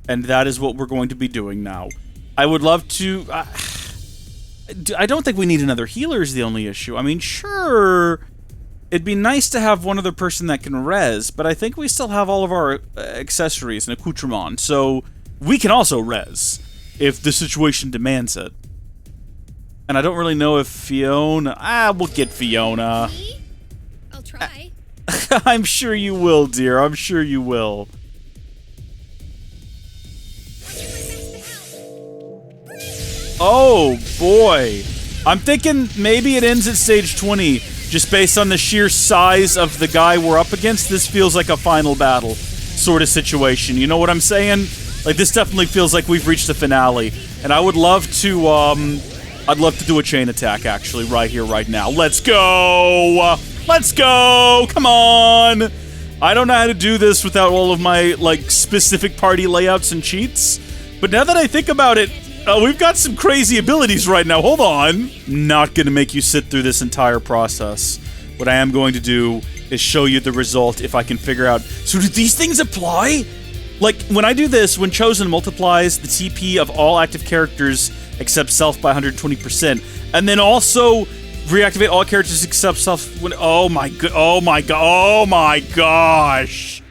Speaker 1: And that is what we're going to be doing now. I would love to... I don't think we need another healer is the only issue. I mean, sure, it'd be nice to have one other person that can res, but I think we still have all of our accessories and accoutrements, so we can also res if the situation demands it. And I don't really know if Fiona... we'll get Fiona.
Speaker 6: I'll try.
Speaker 1: I'm sure you will, dear. I'm sure you will. Oh, boy. I'm thinking maybe it ends at stage 20. Just based on the sheer size of the guy we're up against, this feels like a final battle sort of situation. You know what I'm saying? Like, this definitely feels like we've reached the finale. And I would love to, I'd love to do a chain attack, actually, right here, right now. Let's go! Let's go! Come on! I don't know how to do this without all of my, like, specific party layouts and cheats. But now that I think about it, we've got some crazy abilities right now. Hold on. Not gonna make you sit through this entire process. What I am going to do is show you the result if I can figure out. So do these things apply? Like, when I do this, when chosen multiplies the TP of all active characters except self by 120%, and then also reactivate all characters except self when— oh my gosh.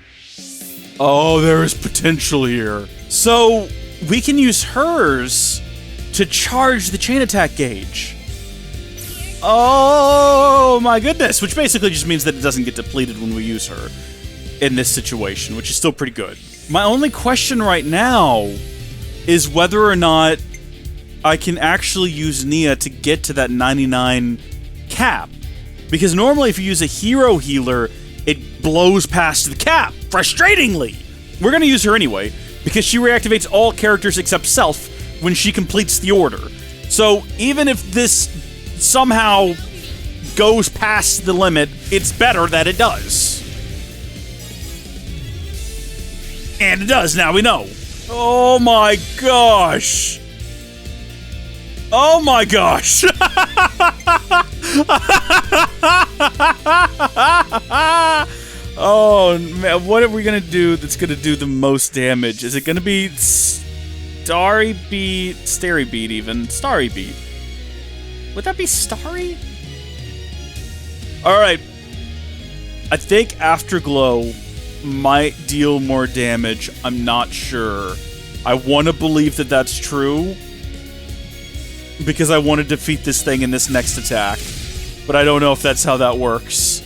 Speaker 1: Oh, there is potential here. So we can use hers to charge the chain attack gauge. Oh my goodness, which basically just means that it doesn't get depleted when we use her in this situation, which is still pretty good. My only question right now is whether or not I can actually use Nia to get to that 99 cap. Because normally if you use a hero healer, it blows past the cap, frustratingly. We're gonna use her anyway, because she reactivates all characters except self when she completes the order. So even if this somehow goes past the limit, it's better that it does. And it does, now we know. Oh my gosh. Oh my gosh. Oh man, what are we gonna do that's gonna do the most damage? Is it gonna be Starry Beat, even? Starry Beat. Would that be Starry? Alright. I think Afterglow might deal more damage. I'm not sure. I want to believe that that's true, because I want to defeat this thing in this next attack. But I don't know if that's how that works.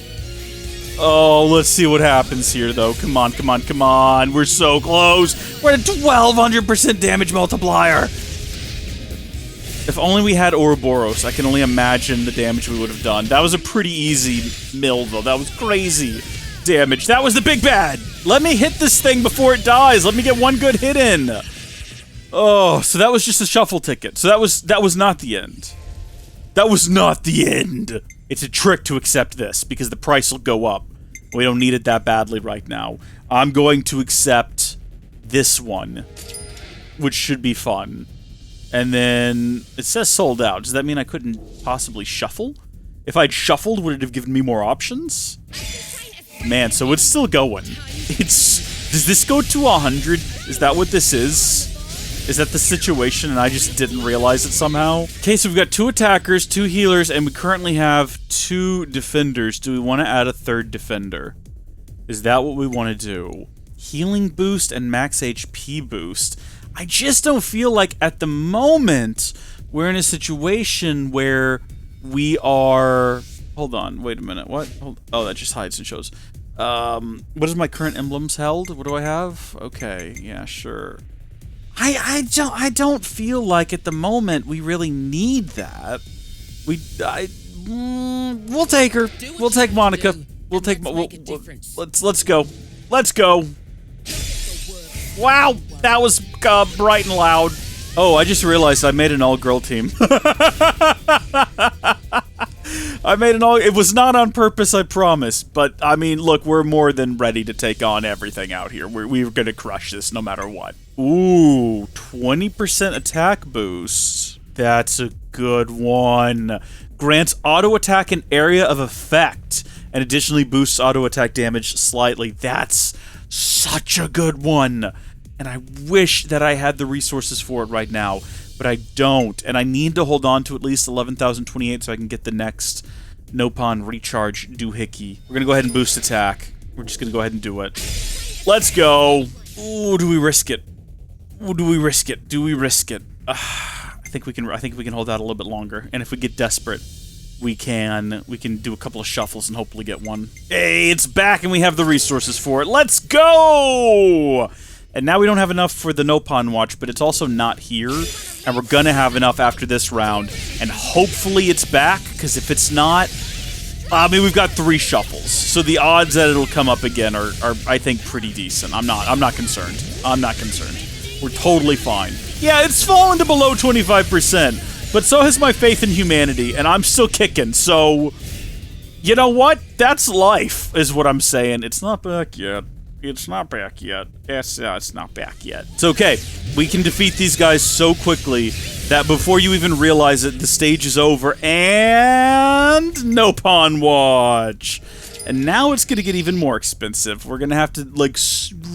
Speaker 1: Oh, let's see what happens here, though. Come on, come on, come on. We're so close. We're at a 1200% damage multiplier. If only we had Ouroboros, I can only imagine the damage we would have done. That was a pretty easy mill, though. That was crazy damage. That was the big bad. Let me hit this thing before it dies. Let me get one good hit in. Oh, so that was just a shuffle ticket. So that was not the end. That was not the end. It's a trick to accept this, because the price will go up. We don't need it that badly right now. I'm going to accept this one, which should be fun. And then it says sold out. Does that mean I couldn't possibly shuffle? If I'd shuffled, would it have given me more options? Man, so it's still going. Does this go to 100? Is that what this is? Is that the situation and I just didn't realize it somehow? Okay, so we've got 2 attackers, 2 healers, and we currently have 2 defenders. Do we want to add a 3rd defender? Is that what we want to do? Healing boost and max HP boost. I just don't feel like at the moment we're in a situation where we are... Hold on, wait a minute. What? Oh, that just hides and shows. What is my current emblems held? What do I have? Okay, yeah, sure. I don't feel like at the moment we really need that. We'll take her. We'll take Monica. We'll take. Let's go. Let's go. Wow, that was bright and loud. Oh, I just realized I made an all-girl team. I made an all... It was not on purpose, I promise. But, I mean, look, we're more than ready to take on everything out here. We're gonna crush this no matter what. Ooh, 20% attack boost. That's a good one. Grants auto attack an area of effect, and additionally boosts auto attack damage slightly. That's such a good one. And I wish that I had the resources for it right now, but I don't. And I need to hold on to at least 11,028 so I can get the next Nopon recharge doohickey. We're going to go ahead and boost attack. We're just going to go ahead and do it. Let's go. Ooh, do we risk it? Ooh, do we risk it? Do we risk it? I think we can hold out a little bit longer. And if we get desperate, we can do a couple of shuffles and hopefully get one. Hey, it's back and we have the resources for it. Let's go! And now we don't have enough for the Nopon watch, but it's also not here. And we're gonna have enough after this round. And hopefully it's back, because if it's not, I mean, we've got 3 shuffles, so the odds that it'll come up again are I think, pretty decent. I'm not concerned. I'm not concerned. We're totally fine. Yeah, it's fallen to below 25%, but so has my faith in humanity, and I'm still kicking, so... You know what? That's life, is what I'm saying. It's not back yet. It's not back yet. It's not back yet. It's okay. We can defeat these guys so quickly that before you even realize it, the stage is over, and no pawn watch. And now it's gonna get even more expensive. We're gonna have to, like,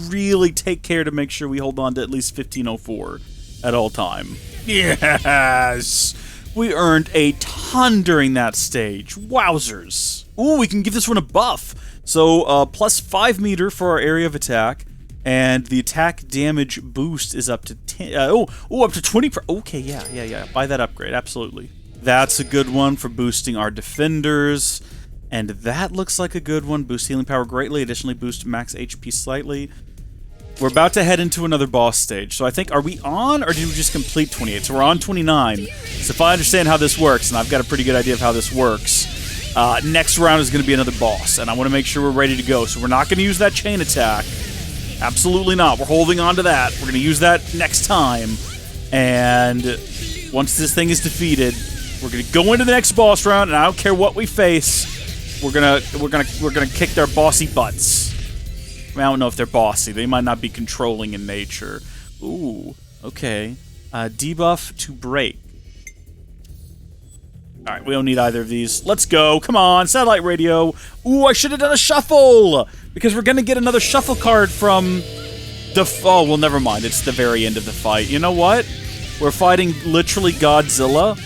Speaker 1: really take care to make sure we hold on to at least 1504 at all time. Yes! We earned a ton during that stage. Wowzers. Ooh, we can give this one a buff. So, plus 5 meter for our area of attack, and the attack damage boost is up to 10. Up to 20. Okay, yeah. Buy that upgrade, absolutely. That's a good one for boosting our defenders, and that looks like a good one. Boost healing power greatly. Additionally, boost max HP slightly. We're about to head into another boss stage. So I think, are we on, or did we just complete 28? So we're on 29. So if I understand how this works, and I've got a pretty good idea of how this works, next round is going to be another boss, and I want to make sure we're ready to go. So we're not going to use that chain attack. Absolutely not. We're holding on to that. We're going to use that next time. And once this thing is defeated, we're going to go into the next boss round, and I don't care what we face. We're gonna kick their bossy butts. I don't know if they're bossy. They might not be controlling in nature. Ooh, okay. Debuff to break. Alright, we don't need either of these. Let's go. Come on, satellite radio. Ooh, I should have done a shuffle! Because we're gonna get another shuffle card from the... Oh, well, never mind. It's the very end of the fight. You know what? We're fighting literally Godzilla.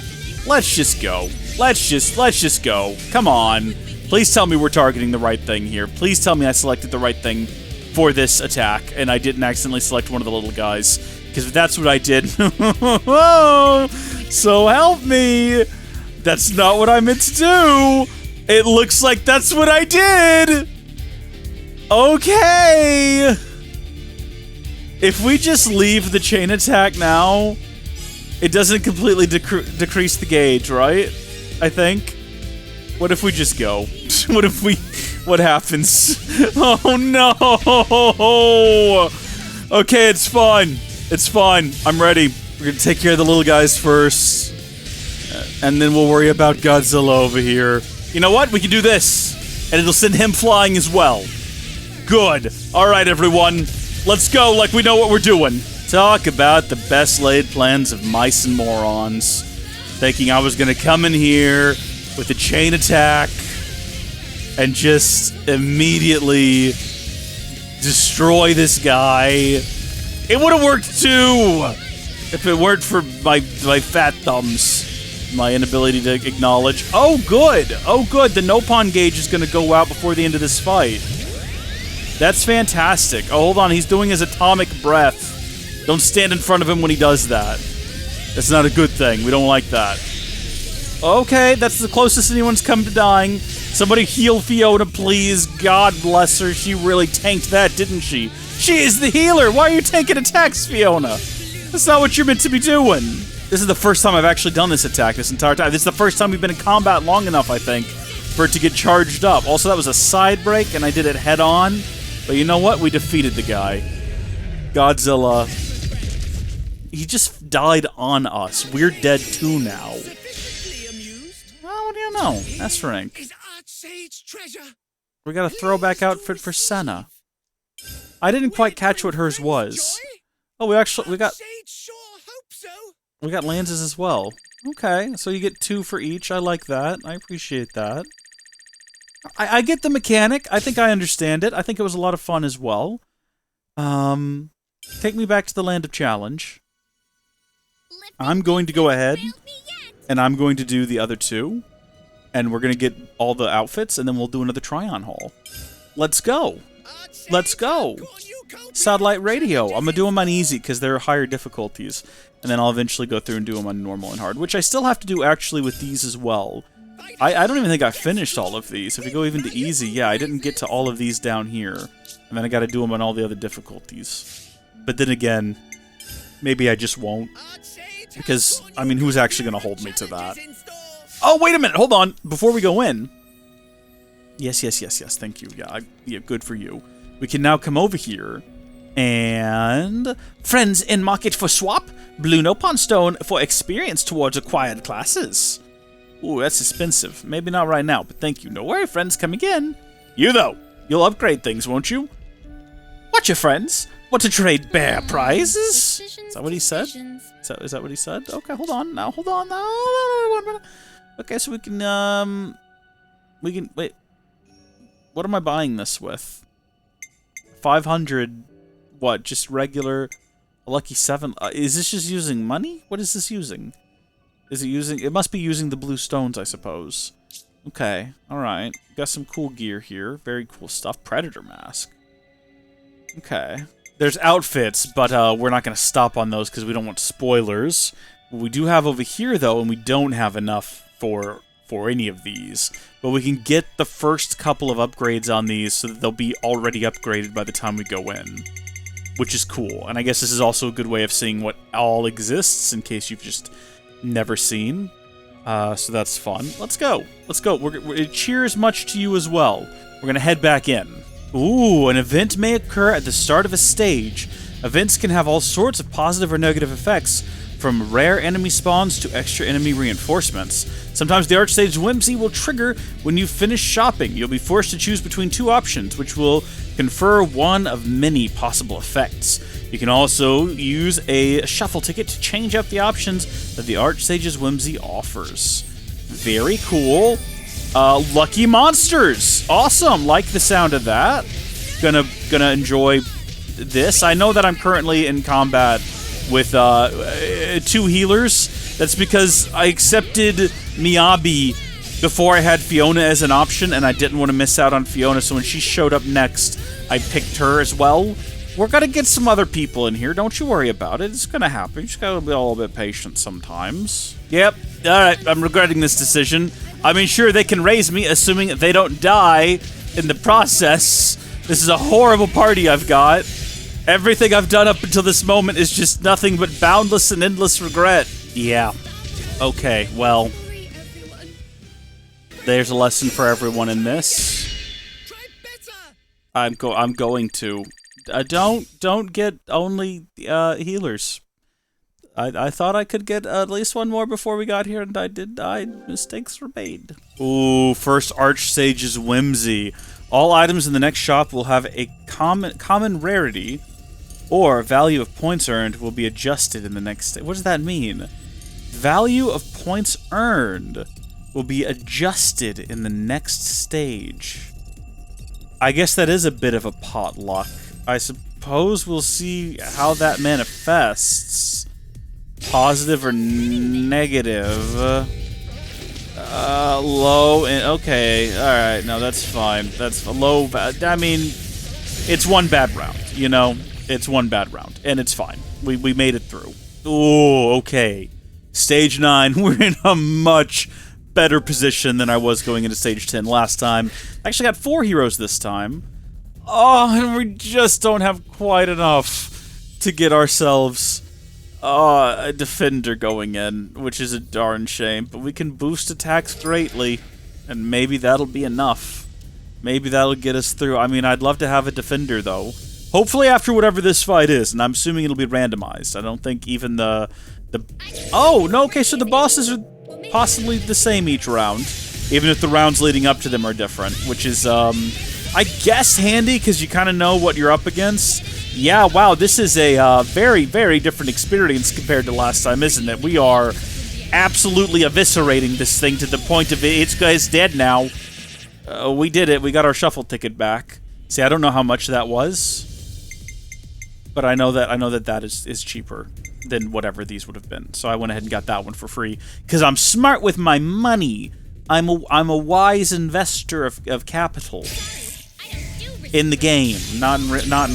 Speaker 1: Let's just go. Let's just go. Come on. Please tell me we're targeting the right thing here. Please tell me I selected the right thing for this attack, and I didn't accidentally select one of the little guys. Because if that's what I did... so help me! That's not what I meant to do! It looks like that's what I did! Okay! If we just leave the chain attack now, it doesn't completely decrease the gauge, right? I think. What if we just go? What happens? Oh no! Okay, it's fine. It's fine. I'm ready. We're gonna take care of the little guys first. And then we'll worry about Godzilla over here. You know what? We can do this. And it'll send him flying as well. Good. Alright, everyone. Let's go like we know what we're doing. Talk about the best laid plans of mice and morons. Thinking I was gonna come in here with a chain attack and just immediately destroy this guy. It would have worked too if it weren't for my fat thumbs. My inability to acknowledge. Oh, good. Oh, good. The no pawn gauge is going to go out before the end of this fight. That's fantastic. Oh, hold on. He's doing his atomic breath. Don't stand in front of him when he does that. That's not a good thing. We don't like that. Okay, that's the closest anyone's come to dying. Somebody heal Fiona, please. God bless her. She really tanked that, didn't she? She is the healer. Why are you taking attacks, Fiona? That's not what you're meant to be doing. This is the first time I've actually done this attack this entire time. This is the first time we've been in combat long enough, I think, for it to get charged up. Also, that was a side break, and I did it head on. But you know what? We defeated the guy. Godzilla. He just died on us. We're dead too now. Well, what do you know? S rank. We got a throwback outfit for Senna. I didn't quite catch what hers was. Oh, we got Lances as well. Okay, so you get 2 for each. I like that. I appreciate that. I get the mechanic. I think I understand it. I think it was a lot of fun as well. Take me back to the Land of Challenge. I'm going to go ahead, and I'm going to do the other 2. And we're going to get all the outfits, and then we'll do another try-on haul. Let's go. Let's go. Satellite radio. I'm going to do them on easy, because they're higher difficulties. And then I'll eventually go through and do them on normal and hard, which I still have to do actually with these as well. I don't even think I finished all of these. If you go even to easy, yeah, I didn't get to all of these down here. And then I got to do them on all the other difficulties. But then again, maybe I just won't. Because, I mean, who's actually going to hold me to that? Oh, wait a minute, hold on. Before we go in, Yes. Thank you. Yeah, good for you. We can now come over here and friends in market for swap. Blue Nopon stone for experience towards acquired classes. Ooh, that's expensive. Maybe not right now, but thank you. No worry, friends. Come again. You though, you'll upgrade things, won't you? What, your friends? Want to trade bear prizes? Is that what he said? Is that what he said? Okay, hold on now. Okay, so we can wait. What am I buying this with? 500. What? Just regular lucky 7. Is this just using money? What is this using? Is it using? It must be using the blue stones, I suppose. Okay, all right. Got some cool gear here. Very cool stuff. Predator mask. Okay. There's outfits, but we're not going to stop on those because we don't want spoilers. What we do have over here, though, and we don't have enough for any of these, but we can get the first couple of upgrades on these so that they'll be already upgraded by the time we go in, which is cool. And I guess this is also a good way of seeing what all exists in case you've just never seen. So that's fun. Let's go. Cheers much to you as well. We're going to head back in. Ooh, an event may occur at the start of a stage. Events can have all sorts of positive or negative effects, from rare enemy spawns to extra enemy reinforcements. Sometimes the Archsage's whimsy will trigger when you finish shopping. You'll be forced to choose between 2 options, which will confer one of many possible effects. You can also use a shuffle ticket to change up the options that the Archsage's whimsy offers. Very cool. Lucky monsters! Awesome! Like the sound of that. Gonna enjoy this. I know that I'm currently in combat with 2 healers. That's because I accepted Miyabi before I had Fiona as an option, and I didn't want to miss out on Fiona, so when she showed up next, I picked her as well. We're gonna get some other people in here, don't you worry about it. It's gonna happen. You just gotta be a little bit patient sometimes. Yep, alright, I'm regretting this decision. I mean, sure, they can raise me, assuming they don't die in the process. This is a horrible party I've got. Everything I've done up until this moment is just nothing but boundless and endless regret. Yeah. Okay, well. There's a lesson for everyone in this. I'm going to. Don't get only healers. I thought I could get at least one more before we got here, and I did die. Mistakes were made. Ooh, first Archsage's whimsy. All items in the next shop will have a common rarity, or value of points earned will be adjusted in the next. What does that mean? Value of points earned will be adjusted in the next stage. I guess that is a bit of a potluck. I suppose we'll see how that manifests. Positive or negative. Low and okay. All right, no, that's fine. That's a low. I mean, it's one bad round. You know, it's one bad round, and it's fine. We made it through. Ooh, okay. Stage 9. We're in a much better position than I was going into stage 10 last time. Actually got 4 heroes this time. Oh, and we just don't have quite enough to get ourselves a defender going in, which is a darn shame. But we can boost attacks greatly, and maybe that'll be enough. Maybe that'll get us through. I mean, I'd love to have a defender, though. Hopefully after whatever this fight is, and I'm assuming it'll be randomized. I don't think even the... Oh, no, okay, so the bosses are possibly the same each round, even if the rounds leading up to them are different, which is, I guess handy, because you kind of know what you're up against. Yeah, wow, this is a very, very different experience compared to last time, isn't it? We are absolutely eviscerating this thing to the point of it's dead now. We did it. We got our shuffle ticket back. See, I don't know how much that was, but I know that is cheaper than whatever these would have been. So I went ahead and got that one for free because I'm smart with my money. I'm a wise investor of capital in the game. Not in real. No,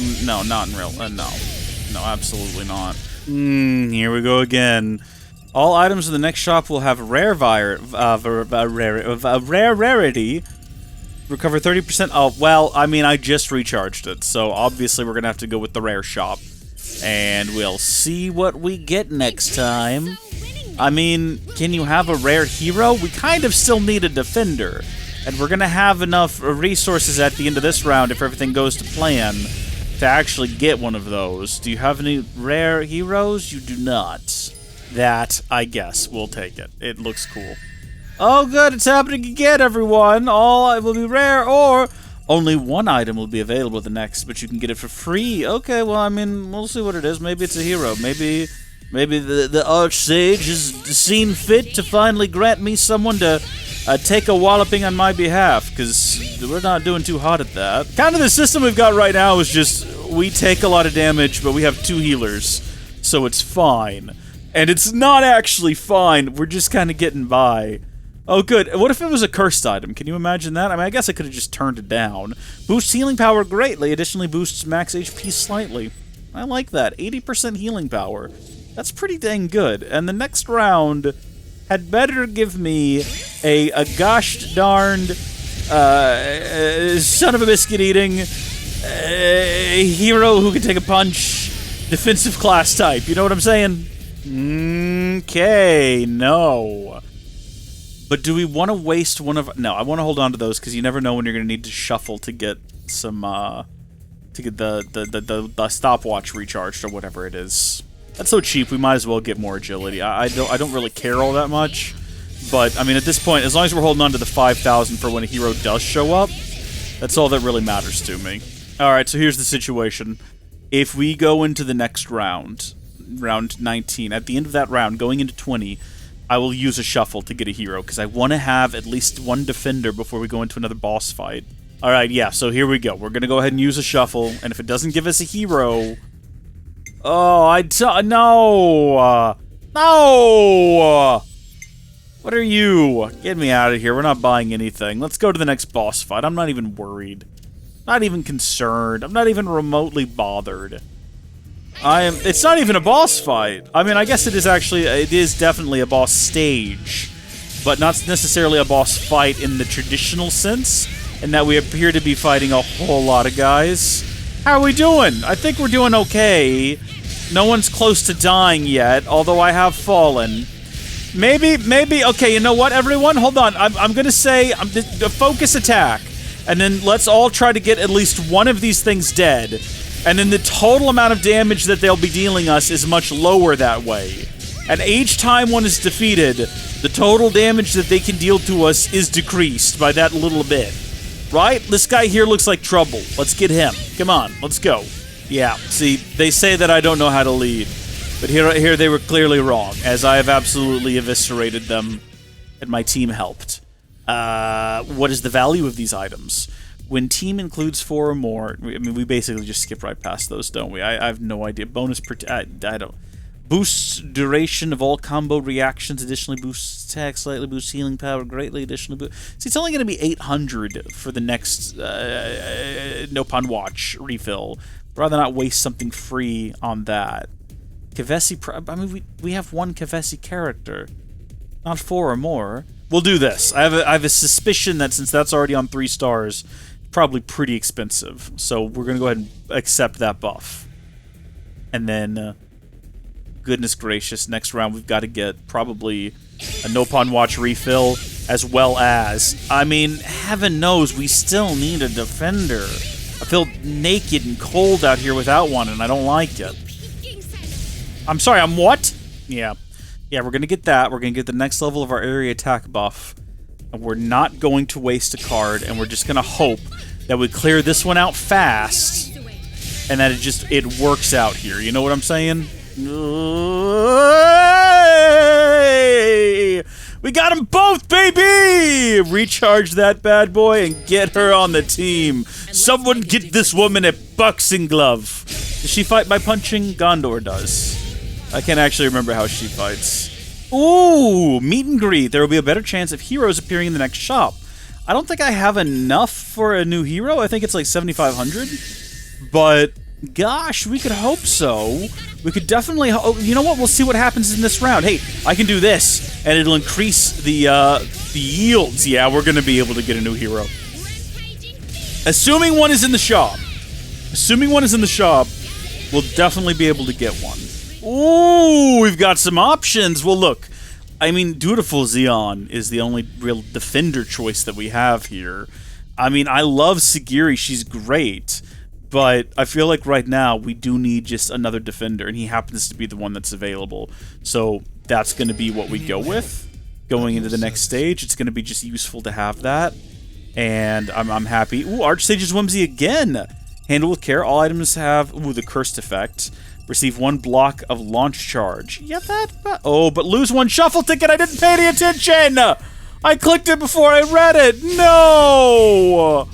Speaker 1: absolutely not. Here we go again. All items in the next shop will have rare rarity. Recover 30%. Oh, well, I mean, I just recharged it, so obviously we're gonna have to go with the rare shop. And we'll see what we get next time. I mean, can you have a rare hero? We kind of still need a defender. And we're going to have enough resources at the end of this round, if everything goes to plan, to actually get one of those. Do you have any rare heroes? You do not. That, I guess, we'll take it. It looks cool. Oh, good, it's happening again, everyone. All will be rare, or only one item will be available the next, but you can get it for free. Okay, well, I mean, we'll see what it is. Maybe it's a hero. Maybe the Archsage has seen fit to finally grant me someone to take a walloping on my behalf, because we're not doing too hot at that. Kind of the system we've got right now is just, we take a lot of damage, but we have 2 healers, so it's fine. And it's not actually fine, we're just kind of getting by. Oh good, what if it was a cursed item? Can you imagine that? I mean, I guess I could have just turned it down. Boosts healing power greatly, additionally boosts max HP slightly. I like that, 80% healing power. That's pretty dang good. And the next round had better give me a gosh darned son of a biscuit eating hero who can take a punch, defensive class type. You know what I'm saying? Okay, no. But do we want to waste one of... No, I want to hold on to those because you never know when you're going to need to shuffle to get some to get the stopwatch recharged or whatever it is. That's so cheap, we might as well get more agility. I don't really care all that much, but I mean at this point, as long as we're holding on to the 5,000 for when a hero does show up, that's all that really matters to me. Alright, so here's the situation. If we go into the next round, round 19, at the end of that round, going into 20, I will use a shuffle to get a hero, because I want to have at least one defender before we go into another boss fight. Alright, yeah, so here we go. We're going to go ahead and use a shuffle, and if it doesn't give us a hero... Oh, no! No! What are you? Get me out of here. We're not buying anything. Let's go to the next boss fight. I'm not even worried. Not even concerned. I'm not even remotely bothered. It's not even a boss fight. I mean, I guess it is definitely a boss stage, but not necessarily a boss fight in the traditional sense, in that we appear to be fighting a whole lot of guys. How are we doing? I think we're doing okay. No one's close to dying yet, although I have fallen. Maybe, okay, you know what, everyone? Hold on, I'm gonna say, the focus attack, and then let's all try to get at least one of these things dead, and then the total amount of damage that they'll be dealing us is much lower that way. And each time one is defeated, the total damage that they can deal to us is decreased by that little bit. Right? This guy here looks like trouble. Let's get him. Come on, let's go. Yeah, see, they say that I don't know how to lead, but here they were clearly wrong, as I have absolutely eviscerated them, and my team helped. What is the value of these items? When team includes 4 or more, I mean, we basically just skip right past those, don't we? I have no idea. Bonus I don't... Boosts duration of all combo reactions, additionally boosts attack, slightly boosts healing power, greatly additionally boosts... See, it's only going to be 800 for the next Nopon Watch refill. Rather not waste something free on that. Kavesi... I mean, we have one Kavesi character. Not 4 or more. We'll do this. I have a suspicion that since that's already on 3 stars, probably pretty expensive. So we're going to go ahead and accept that buff. And then... goodness gracious, next round we've got to get probably a Nopon Watch refill, as well as, I mean, heaven knows we still need a defender. I feel naked and cold out here without one, and I don't like it. I'm sorry, I'm what? Yeah, we're gonna get that. We're gonna get the next level of our area attack buff, and we're not going to waste a card, and we're just gonna hope that we clear this one out fast, and that it works out here. You know what I'm saying? We got them both, baby! Recharge that bad boy and get her on the team. Someone get this woman a boxing glove. Does she fight by punching? Gondor does. I can't actually remember how she fights. Ooh, meet and greet. There will be a better chance of heroes appearing in the next shop. I don't think I have enough for a new hero. I think it's like 7,500. But... gosh, we could hope so. We could definitely you know what? We'll see what happens in this round. Hey, I can do this, and it'll increase the yields. Yeah, we're going to be able to get a new hero. Assuming one is in the shop. We'll definitely be able to get one. Ooh, we've got some options. Well, look. I mean, Dutiful Xeon is the only real defender choice that we have here. I mean, I love Sagiri, she's great, but I feel like right now we do need just another defender, and he happens to be the one that's available. So that's going to be what we go with going into the next stage. It's going to be just useful to have that, and I'm happy. Ooh, Archsage's Whimsy again! Handle with care, all items have, the cursed effect. Receive 1 block of launch charge. Yeah, but lose 1 shuffle ticket, I didn't pay any attention! I clicked it before I read it! No!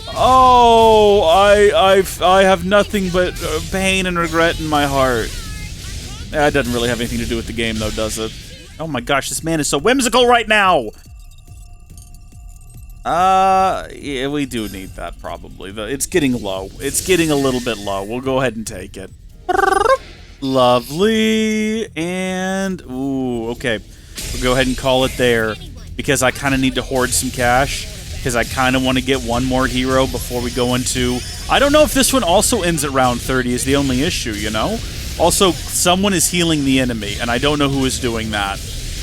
Speaker 1: Oh, I have nothing but pain and regret in my heart. That doesn't really have anything to do with the game, though, does it? Oh my gosh, this man is so whimsical right now! Yeah, we do need that, probably. It's getting low. It's getting a little bit low. We'll go ahead and take it. Lovely. And, ooh, okay. We'll go ahead and call it there, because I kind of need to hoard some cash, because I kind of want to get one more hero before we go into... I don't know if this one also ends at round 30 is the only issue, you know? Also, someone is healing the enemy, and I don't know who is doing that.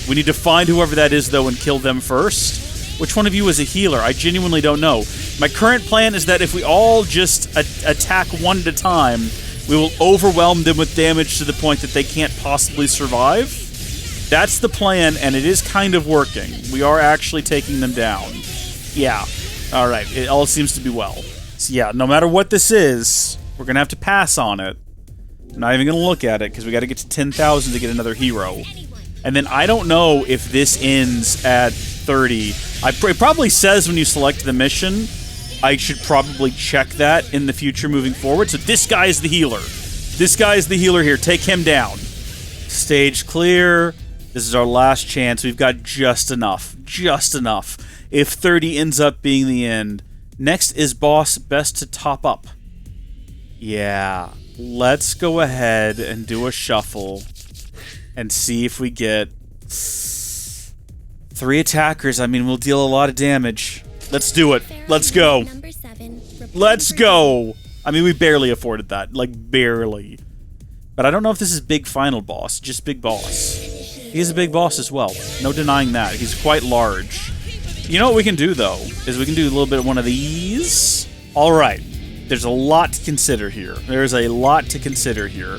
Speaker 1: We need to find whoever that is, though, and kill them first. Which one of you is a healer? I genuinely don't know. My current plan is that if we all just attack one at a time, we will overwhelm them with damage to the point that they can't possibly survive. That's the plan, and it is kind of working. We are actually taking them down. Yeah. Alright, it all seems to be well. So yeah, no matter what this is, we're gonna have to pass on it. I'm not even gonna look at it, because we gotta get to 10,000 to get another hero. And then I don't know if this ends at 30. It probably says when you select the mission. I should probably check that in the future moving forward. So this guy is the healer. This guy is the healer here. Take him down. Stage clear. This is our last chance. We've got just enough. Just enough. If 30 ends up being the end. Next is boss best to top up. Yeah. Let's go ahead and do a shuffle and see if we get 3 attackers. I mean, we'll deal a lot of damage. Let's do it. Let's go. Let's go. I mean, we barely afforded that. Like, barely. But I don't know if this is big final boss. Just big boss. He is a big boss as well. No denying that. He's quite large. You know what we can do, though? Is we can do a little bit of one of these. Alright. There's a lot to consider here. There's a lot to consider here.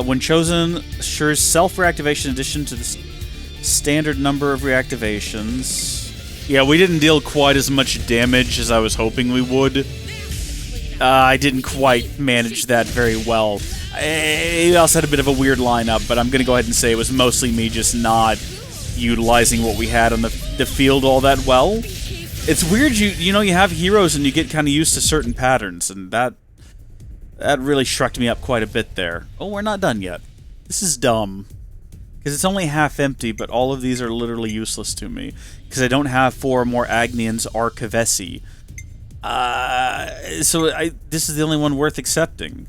Speaker 1: When chosen, assures self-reactivation in addition to the standard number of reactivations. Yeah, we didn't deal quite as much damage as I was hoping we would. I didn't quite manage that very well. I also had a bit of a weird lineup, but I'm going to go ahead and say it was mostly me just not utilizing what we had on the field all that well. It's weird, you know, you have heroes and you get kind of used to certain patterns, and that really shrugged me up quite a bit there. Oh, we're not done yet. This is dumb. Because it's only half empty, but all of these are literally useless to me. Because I don't have 4 more Agnians Archivesi. This is the only one worth accepting.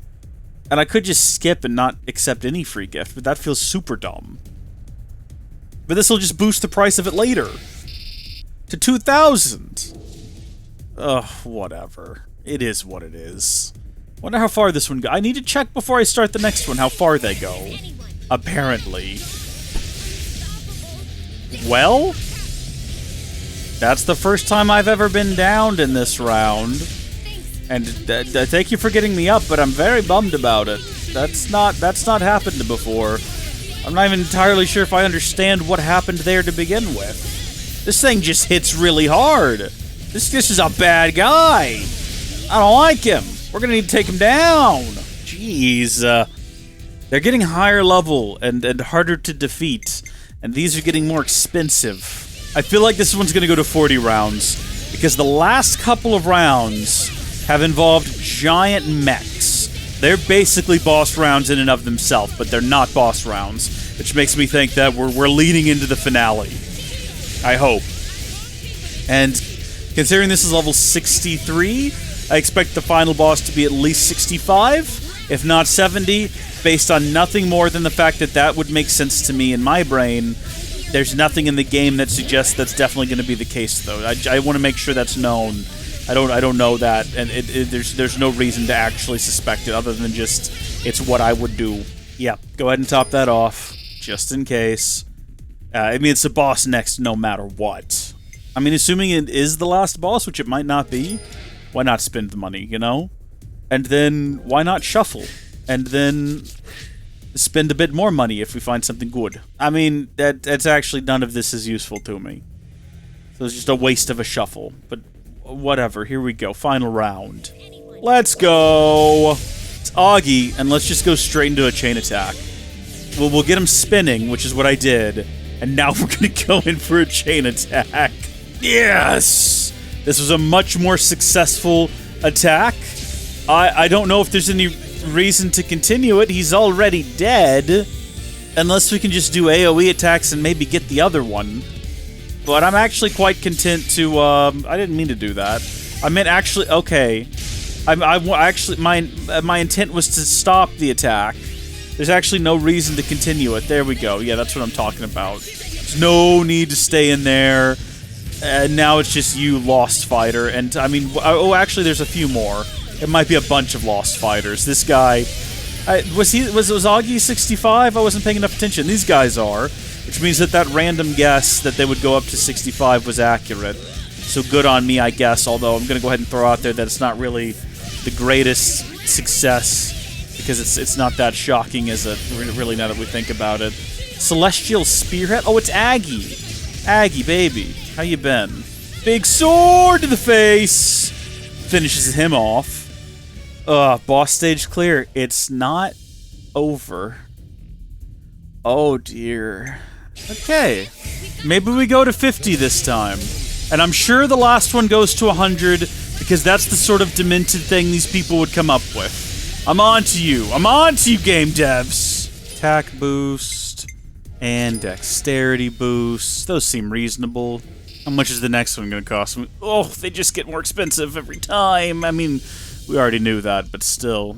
Speaker 1: And I could just skip and not accept any free gift, but that feels super dumb. But this will just boost the price of it later. To 2,000. Ugh, whatever. It is what it is. Wonder how far this one goes. I need to check before I start the next one how far they go. Apparently. Well, that's the first time I've ever been downed in this round. And thank you for getting me up, but I'm very bummed about it. That's not happened before. I'm not even entirely sure if I understand what happened there to begin with. This thing just hits really hard. This is a bad guy. I don't like him. We're gonna need to take him down. Jeez. They're getting higher level and harder to defeat. And these are getting more expensive. I feel like this one's gonna go to 40 rounds. Because the last couple of rounds have involved giant mechs. They're basically boss rounds in and of themselves, but they're not boss rounds. Which makes me think that we're leading into the finale. I hope. And considering this is level 63, I expect the final boss to be at least 65, if not 70, based on nothing more than the fact that that would make sense to me in my brain. There's nothing in the game that suggests that's definitely going to be the case, though. I want to make sure that's known. I don't know that, and there's no reason to actually suspect it other than just it's what I would do. Yeah, go ahead and top that off, just in case. I mean, it's the boss next no matter what. I mean, assuming it is the last boss, which it might not be, why not spend the money, you know? And then, why not shuffle? And then spend a bit more money if we find something good. I mean, that's actually, none of this is useful to me. So it's just a waste of a shuffle. But whatever, here we go. Final round. Let's go! It's Augie, and let's just go straight into a chain attack. We'll get him spinning, which is what I did. And now we're gonna go in for a chain attack. Yes! This was a much more successful attack. I don't know if there's any reason to continue it. He's already dead. Unless we can just do AoE attacks and maybe get the other one. But I'm actually quite content to, I didn't mean to do that. I meant actually, okay. Actually, my intent was to stop the attack. There's actually no reason to continue it. There we go. Yeah, that's what I'm talking about. There's no need to stay in there. And now it's just you, Lost Fighter. And, I mean, oh, actually, there's a few more. It might be a bunch of Lost Fighters. This guy... was Augie 65? I wasn't paying enough attention. These guys are. Which means that random guess that they would go up to 65 was accurate. So good on me, I guess. Although I'm going to go ahead and throw out there that it's not really the greatest success. Because it's not that shocking, is it? Really, now that we think about it. Celestial Spearhead? Oh, it's Aggie. Aggie, baby. How you been? Big sword to the face! Finishes him off. Boss stage clear. It's not over. Oh, dear. Okay. Maybe we go to 50 this time. And I'm sure the last one goes to 100, because that's the sort of demented thing these people would come up with. I'm on to you. I'm on to you, game devs. Attack boost. And dexterity boost. Those seem reasonable. How much is the next one going to cost me? Oh, they just get more expensive every time. I mean... we already knew that, but still.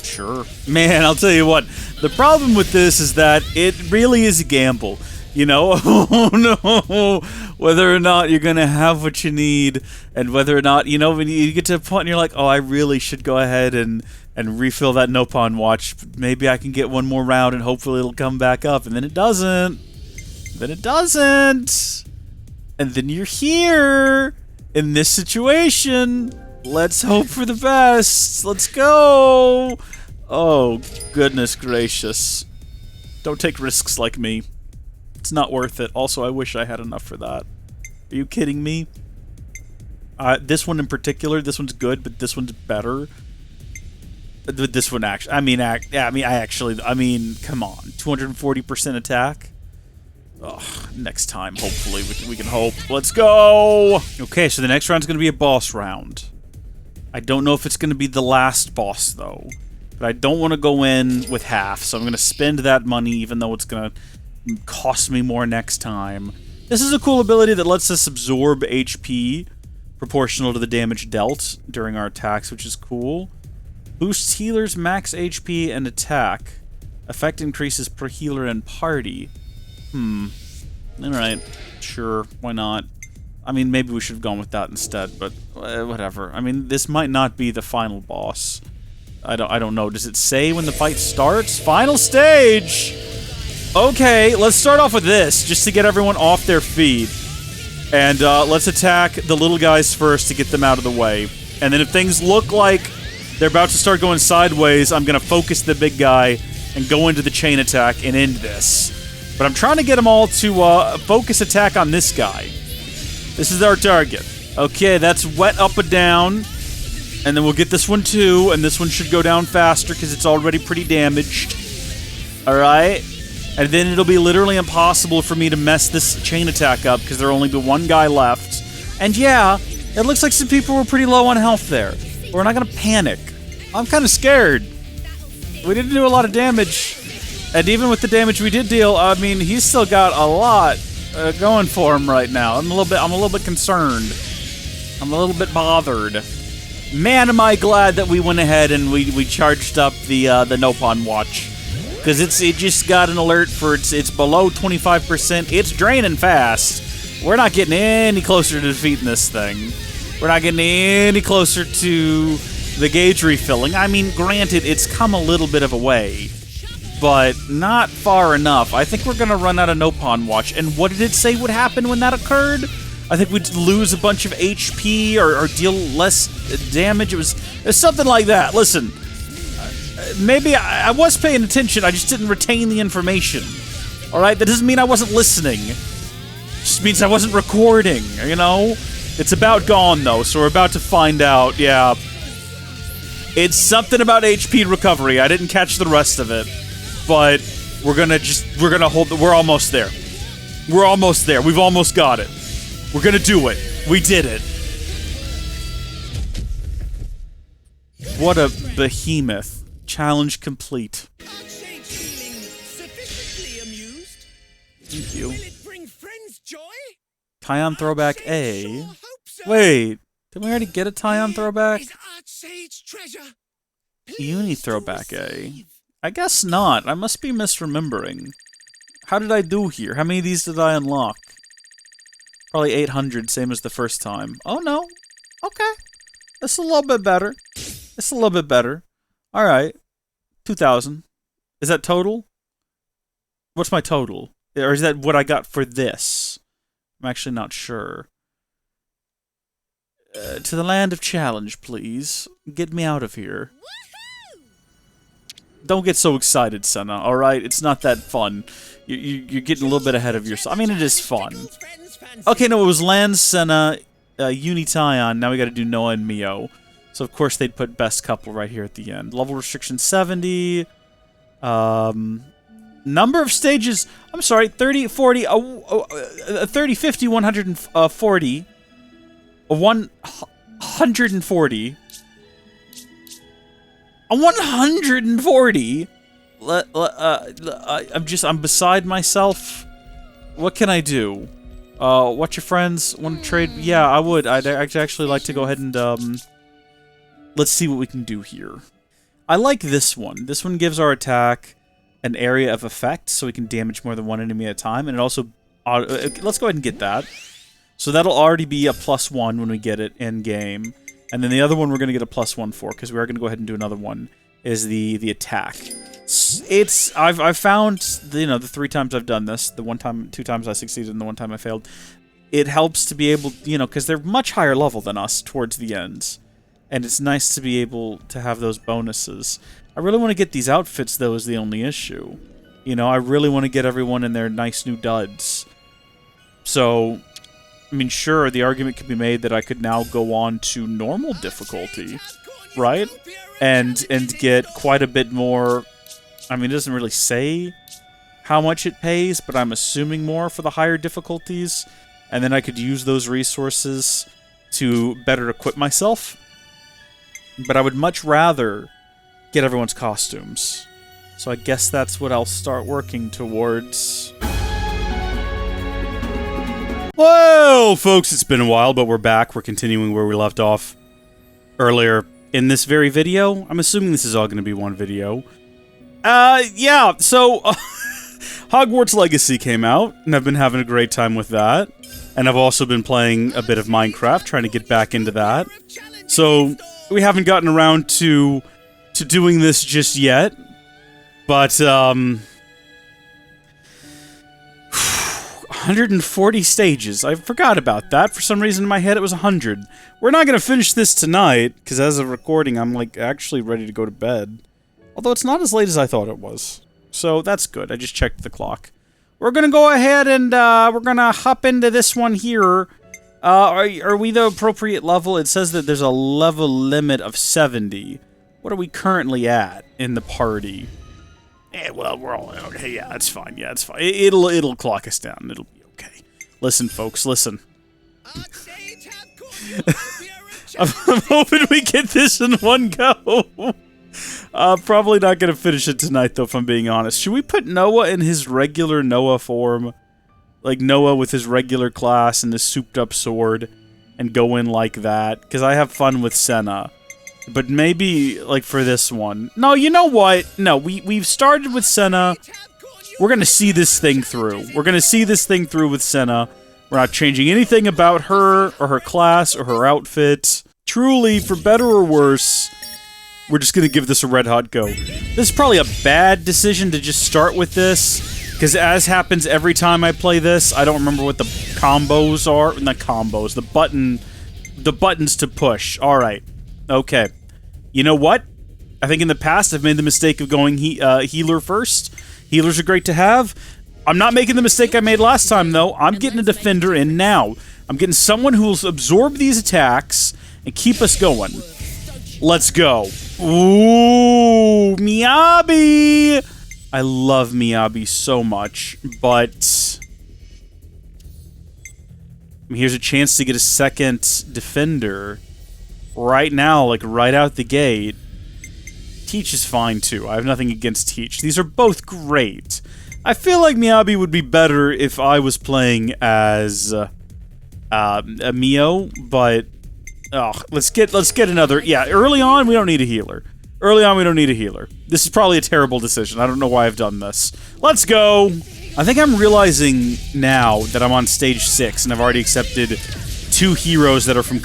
Speaker 1: Sure. Man, I'll tell you what. The problem with this is that it really is a gamble. You know? Oh, no. Whether or not you're going to have what you need, and whether or not, you know, when you get to a point and you're like, oh, I really should go ahead and refill that Nopon watch. Maybe I can get one more round and hopefully it'll come back up. And then it doesn't. Then it doesn't. And then you're here in this situation. Let's hope for the best. Let's go. Oh, goodness gracious. Don't take risks like me. It's not worth it. Also, I wish I had enough for that. Are you kidding me? This one in particular, this one's good, but this one's better. This one actually, I mean, come on. 240% attack? Ugh, next time, hopefully, we can hope. Let's go! Okay, so the next round's gonna be a boss round. I don't know if it's going to be the last boss, though. But I don't want to go in with half, so I'm going to spend that money, even though it's going to cost me more next time. This is a cool ability that lets us absorb HP proportional to the damage dealt during our attacks, which is cool. Boosts healers' max HP and attack. Effect increases per healer and party. Alright. Sure, why not? I mean, maybe we should have gone with that instead, but whatever. I mean, this might not be the final boss. I don't know. Does it say when the fight starts? Final stage! Okay, let's start off with this, just to get everyone off their feet. And let's attack the little guys first to get them out of the way. And then if things look like they're about to start going sideways, I'm going to focus the big guy and go into the chain attack and end this. But I'm trying to get them all to focus attack on this guy. This is our target. Okay, that's wet up and down. And then we'll get this one too, and this one should go down faster because it's already pretty damaged. Alright? And then it'll be literally impossible for me to mess this chain attack up because there'll only be one guy left. And yeah, it looks like some people were pretty low on health there. We're not gonna panic. I'm kind of scared. We didn't do a lot of damage. And even with the damage we did deal, I mean, he's still got a lot going for him right now. I'm a little bit concerned. I'm a little bit bothered. Man, am I glad that we went ahead and we charged up the Nopon watch, because it just got an alert for it's below 25%. It's draining fast. We're not getting any closer to defeating this thing. We're not getting any closer to the gauge refilling. I mean, granted, it's come a little bit of a way, but not far enough. I think we're gonna run out of Nopon Watch. And what did it say would happen when that occurred? I think we'd lose a bunch of HP or deal less damage. It was something like that. Listen, maybe I was paying attention, I just didn't retain the information. Alright, that doesn't mean I wasn't listening. It just means I wasn't recording, you know? It's about gone, though, so we're about to find out, yeah. It's something about HP recovery. I didn't catch the rest of it. But we're gonna hold, we're almost there. We're almost there. We've almost got it. We're gonna do it. We did it. What a behemoth. Challenge complete. Thank you. Tyon throwback A. Wait, did we already get a Tyon throwback? Uni throwback A. I guess not. I must be misremembering. How did I do here? How many of these did I unlock? Probably 800, same as the first time. Oh no. Okay. That's a little bit better. It's a little bit better. Alright. 2,000. Is that total? What's my total? Or is that what I got for this? I'm actually not sure. To the land of challenge, please. Get me out of here. Don't get so excited, Senna, alright? It's not that fun. You're getting a little bit ahead of yourself. I mean, it is fun. Okay, no, it was Land, Senna, Uni Tyon. Now we gotta do Noah and Mio. So, of course, they'd put best couple right here at the end. Level restriction 70. Number of stages, I'm sorry, 30, 40, 30, 50, 140. 140. 140? I'm beside myself. What can I do? What's your friends? Want to trade? Yeah, I would. I'd actually like to go ahead and, let's see what we can do here. I like this one. This one gives our attack an area of effect, so we can damage more than one enemy at a time, and it also... let's go ahead and get that. So that'll already be a +1 when we get it in-game. And then the other one we're going to get a +1 for, because we are going to go ahead and do another one, is the attack. I've found, the 3 times I've done this, the 2 times I succeeded and the 1 time I failed, it helps to be able, because they're much higher level than us towards the end. And it's nice to be able to have those bonuses. I really want to get these outfits, though, is the only issue. I really want to get everyone in their nice new duds. So, I mean, sure, the argument could be made that I could now go on to normal difficulty, right? And get quite a bit more... I mean, it doesn't really say how much it pays, but I'm assuming more for the higher difficulties. And then I could use those resources to better equip myself. But I would much rather get everyone's costumes. So I guess that's what I'll start working towards. Well, folks, it's been a while, but we're back. We're continuing where we left off earlier in this very video. I'm assuming this is all going to be one video. Yeah, so Hogwarts Legacy came out, and I've been having a great time with that. And I've also been playing a bit of Minecraft, trying to get back into that. So we haven't gotten around to doing this just yet, but 140 stages. I forgot about that. For some reason in my head it was 100. We're not gonna finish this tonight, because as of recording I'm actually ready to go to bed. Although it's not as late as I thought it was. So that's good. I just checked the clock. We're gonna go ahead and we're gonna hop into this one here. Are we the appropriate level? It says that there's a level limit of 70. What are we currently at in the party? Well, we're all okay. Yeah, that's fine. Yeah, it's fine. It'll clock us down. It'll be okay. Listen, folks, listen. I'm hoping we get this in one go. Probably not gonna finish it tonight, though, if I'm being honest. Should we put Noah in his regular Noah form? Like Noah with his regular class and his souped-up sword, and go in like that? Because I have fun with Senna. But maybe, like, for this one. No, you know what? No, we've started with Senna. We're gonna see this thing through. We're gonna see this thing through with Senna. We're not changing anything about her, or her class, or her outfit. Truly, for better or worse, We're just gonna give this a red hot go. This is probably a bad decision to just start with this, because as happens every time I play this, I don't remember what the combos are. Not combos, the buttons to push. Alright. Okay. You know what? I think in the past I've made the mistake of going healer first. Healers are great to have. I'm not making the mistake I made last time, though. I'm getting a defender in now. I'm getting someone who will absorb these attacks and keep us going. Let's go. Ooh, Miyabi! I love Miyabi so much, but here's a chance to get a second defender right now, like right out the gate. Teach is fine too. I have nothing against Teach. These are both great. I feel like Miyabi would be better if I was playing as a Mio, but let's get another. Yeah, early on we don't need a healer. Early on we don't need a healer. This is probably a terrible decision. I don't know why I've done this. Let's go. I think I'm realizing now that I'm on stage 6 and I've already accepted 2 heroes that are from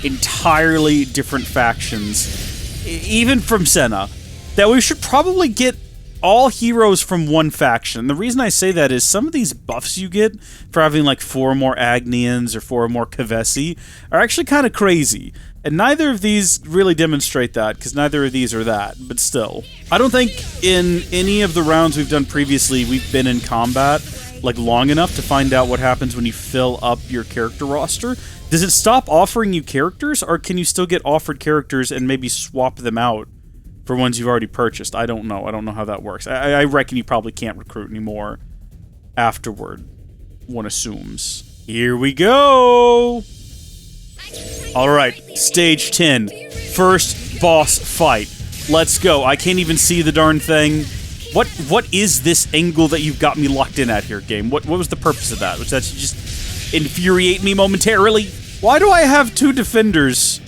Speaker 1: entirely different factions, even from Senna, that we should probably get all heroes from one faction. The reason I say that is some of these buffs you get for having like 4 more Agnians or 4 more Kavesi are actually kind of crazy. And neither of these really demonstrate that, because neither of these are that, but still. I don't think in any of the rounds we've done previously we've been in combat like long enough to find out what happens when you fill up your character roster. Does it stop offering you characters, or can you still get offered characters and maybe swap them out for ones you've already purchased? I don't know. I don't know how that works. I reckon you probably can't recruit anymore afterward, one assumes. Here we go! Alright, stage 10. First boss fight. Let's go. I can't even see the darn thing. What is this angle that you've got me locked in at here, game? What was the purpose of that? Was that to just infuriate me momentarily? Why do I have 2 defenders?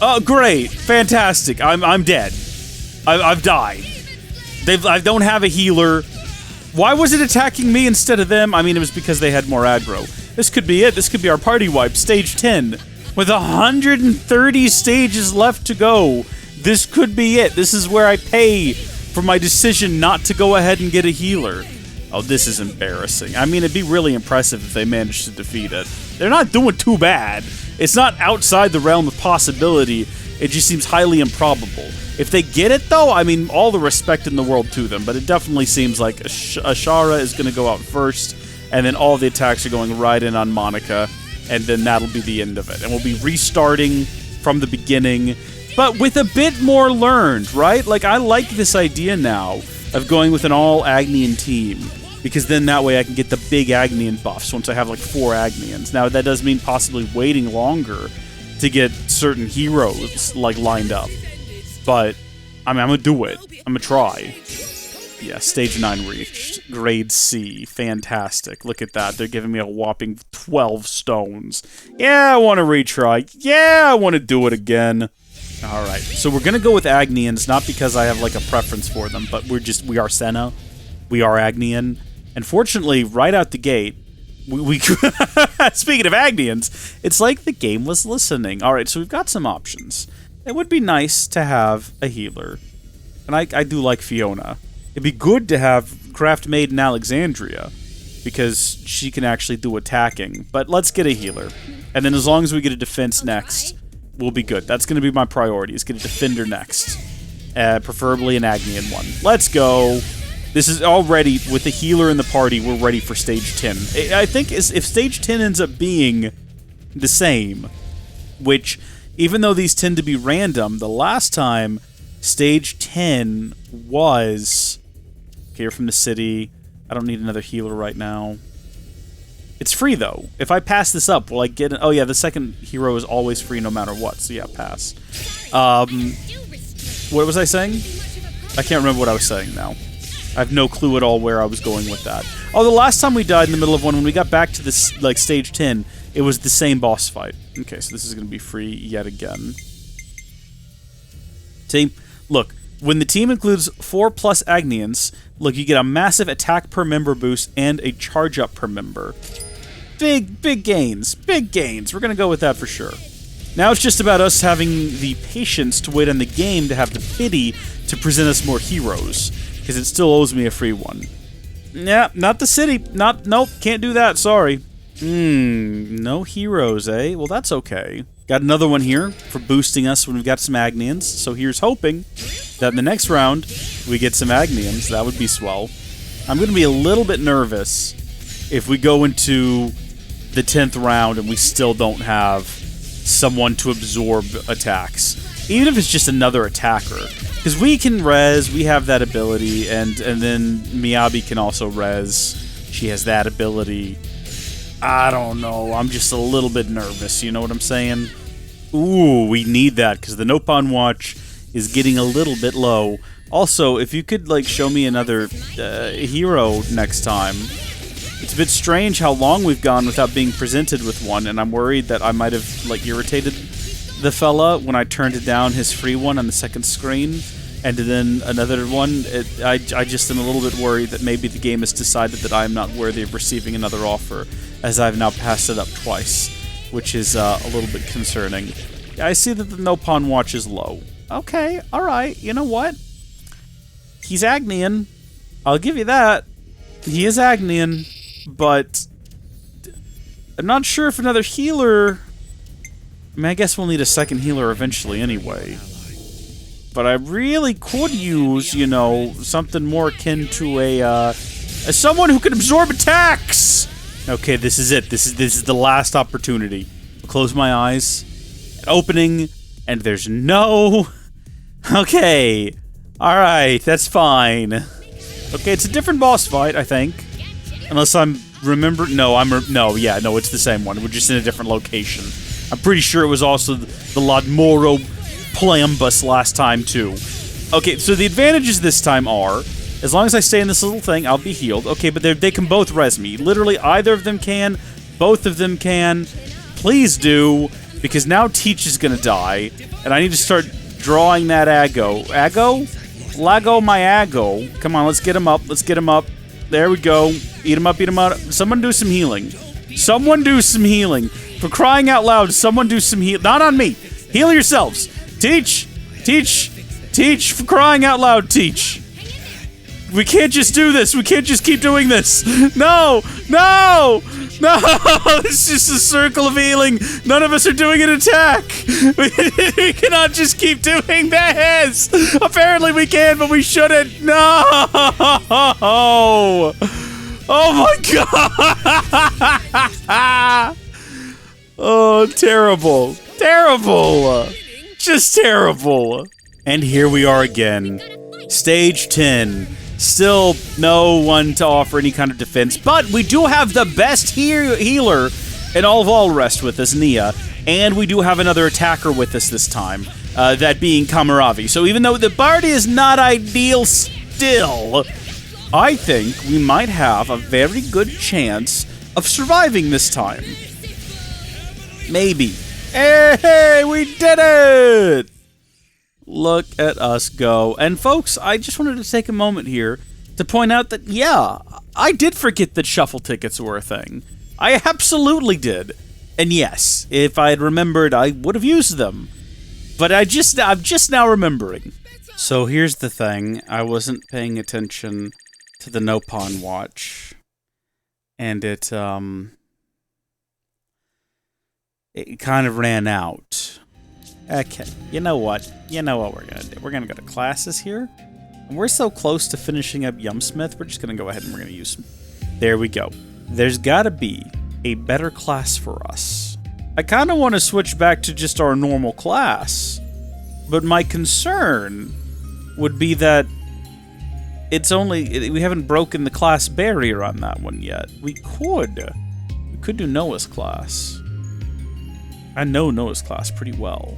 Speaker 1: Oh, great. Fantastic. I'm dead. I've died. I don't have a healer. Why was it attacking me instead of them? I mean, it was because they had more aggro. This could be it. This could be our party wipe. Stage 10. With 130 stages left to go. This could be it. This is where I pay for my decision not to go ahead and get a healer. Oh, this is embarrassing. I mean, it'd be really impressive if they managed to defeat it. They're not doing too bad. It's not outside the realm of possibility. It just seems highly improbable. If they get it, though, I mean, all the respect in the world to them, but it definitely seems like Ashara is going to go out first, and then all the attacks are going right in on Monica, and then that'll be the end of it. And we'll be restarting from the beginning, but with a bit more learned, right? Like, I like this idea now of going with an all-Agnian team, because then that way I can get the big Agnian buffs once I have like 4 Agnians. Now, that does mean possibly waiting longer to get certain heroes like lined up, but I mean, I'm gonna do it. I'm gonna try. Yeah, stage 9 reached. Grade C. Fantastic. Look at that. They're giving me a whopping 12 stones. Yeah, I want to retry. Yeah, I want to do it again. Alright, so we're gonna go with Agnians, not because I have like a preference for them, but we are Senna. We are Agnian. And fortunately, right out the gate, we speaking of Agnians, it's like the game was listening. Alright, so we've got some options. It would be nice to have a healer. And I do like Fiona. It'd be good to have Craft Maiden Alexandria, because she can actually do attacking. But let's get a healer. And then as long as we get a defense next, we'll be good. That's going to be my priority, is get a defender next. Preferably an Agnian one. Let's go. This is already, with the healer in the party, we're ready for stage 10. I think if stage 10 ends up being the same, which, even though these tend to be random, the last time stage 10 was... Okay, you're from the city. I don't need another healer right now. It's free, though. If I pass this up, will I get... Oh, yeah, the second hero is always free no matter what, so yeah, pass. What was I saying? I can't remember what I was saying now. I have no clue at all where I was going with that. Oh, the last time we died in the middle of one, when we got back to this, like, stage 10, it was the same boss fight. Okay, so this is going to be free yet again. See? Look, when the team includes 4+ Agnians, look, you get a massive attack per member boost and a charge up per member. Big gains. Big gains. We're going to go with that for sure. Now it's just about us having the patience to wait on the game to have the pity to present us more heroes, because it still owes me a free one. Yeah, not the city. Nope, can't do that, sorry. No heroes, eh? Well, that's okay. Got another one here for boosting us when we've got some Agnians, so here's hoping that in the next round we get some Agnians. That would be swell. I'm going to be a little bit nervous if we go into the 10th round and we still don't have someone to absorb attacks. Even if it's just another attacker. Because we can res, we have that ability, and then Miyabi can also res. She has that ability. I don't know, I'm just a little bit nervous, you know what I'm saying? Ooh, we need that, because the Nopon Watch is getting a little bit low. Also, if you could, like, show me another hero next time. It's a bit strange how long we've gone without being presented with one, and I'm worried that I might have, like, irritated the fella when I turned down his free one on the second screen, and then another one. I just am a little bit worried that maybe the game has decided that I am not worthy of receiving another offer, as I've now passed it up twice, which is a little bit concerning. I see that the Nopon Watch is low. Okay, alright, you know what? He's Agnian. I'll give you that. He is Agnian, but I'm not sure if another healer... I mean, I guess we'll need a second healer eventually anyway. But I really could use, you know, something more akin to a someone who can absorb attacks! Okay, this is it. This is the last opportunity. I'll close my eyes. Opening, and there's no... Okay. Alright, that's fine. Okay, it's a different boss fight, I think. Unless I'm remembering... No, no, it's the same one. We're just in a different location. I'm pretty sure it was also the Lodmoro Plambus last time, too. Okay, so the advantages this time are, as long as I stay in this little thing, I'll be healed. Okay, but they can both res me. Literally, either of them can. Both of them can. Please do, because now Teach is gonna die, and I need to start drawing that Aggo. Aggo? Lago my Aggo. Come on, let's get him up. Let's get him up. There we go. Eat him up, eat him up. Someone do some healing. Someone do some healing. For crying out loud, someone do some heal. Not on me. Heal yourselves. Teach. Teach. Teach. For crying out loud, Teach. We can't just do this. We can't just keep doing this. No. No. No. It's just a circle of healing. None of us are doing an attack. We cannot just keep doing this. Apparently we can, but we shouldn't. No. Oh my god. Oh, terrible. Terrible. Just terrible. And here we are again. Stage 10. Still no one to offer any kind of defense, but we do have the best healer in all of Alrest with us, Nia, and we do have another attacker with us this time, that being Kamaravi. So even though the party is not ideal still, I think we might have a very good chance of surviving this time. Maybe. Hey, we did it! Look at us go. And folks, I just wanted to take a moment here to point out that, yeah, I did forget that shuffle tickets were a thing. I absolutely did. And yes, if I had remembered, I would have used them. But I'm just now remembering. So here's the thing. I wasn't paying attention to the Nopon Watch. And it kind of ran out. Okay, you know what? You know what we're gonna do? We're gonna go to classes here. And we're so close to finishing up Yumsmith, we're just gonna go ahead and we're gonna use... There we go. There's gotta be a better class for us. I kinda want to switch back to just our normal class. But my concern would be that it's only... We haven't broken the class barrier on that one yet. We could do Noah's class. I know Noah's class pretty well.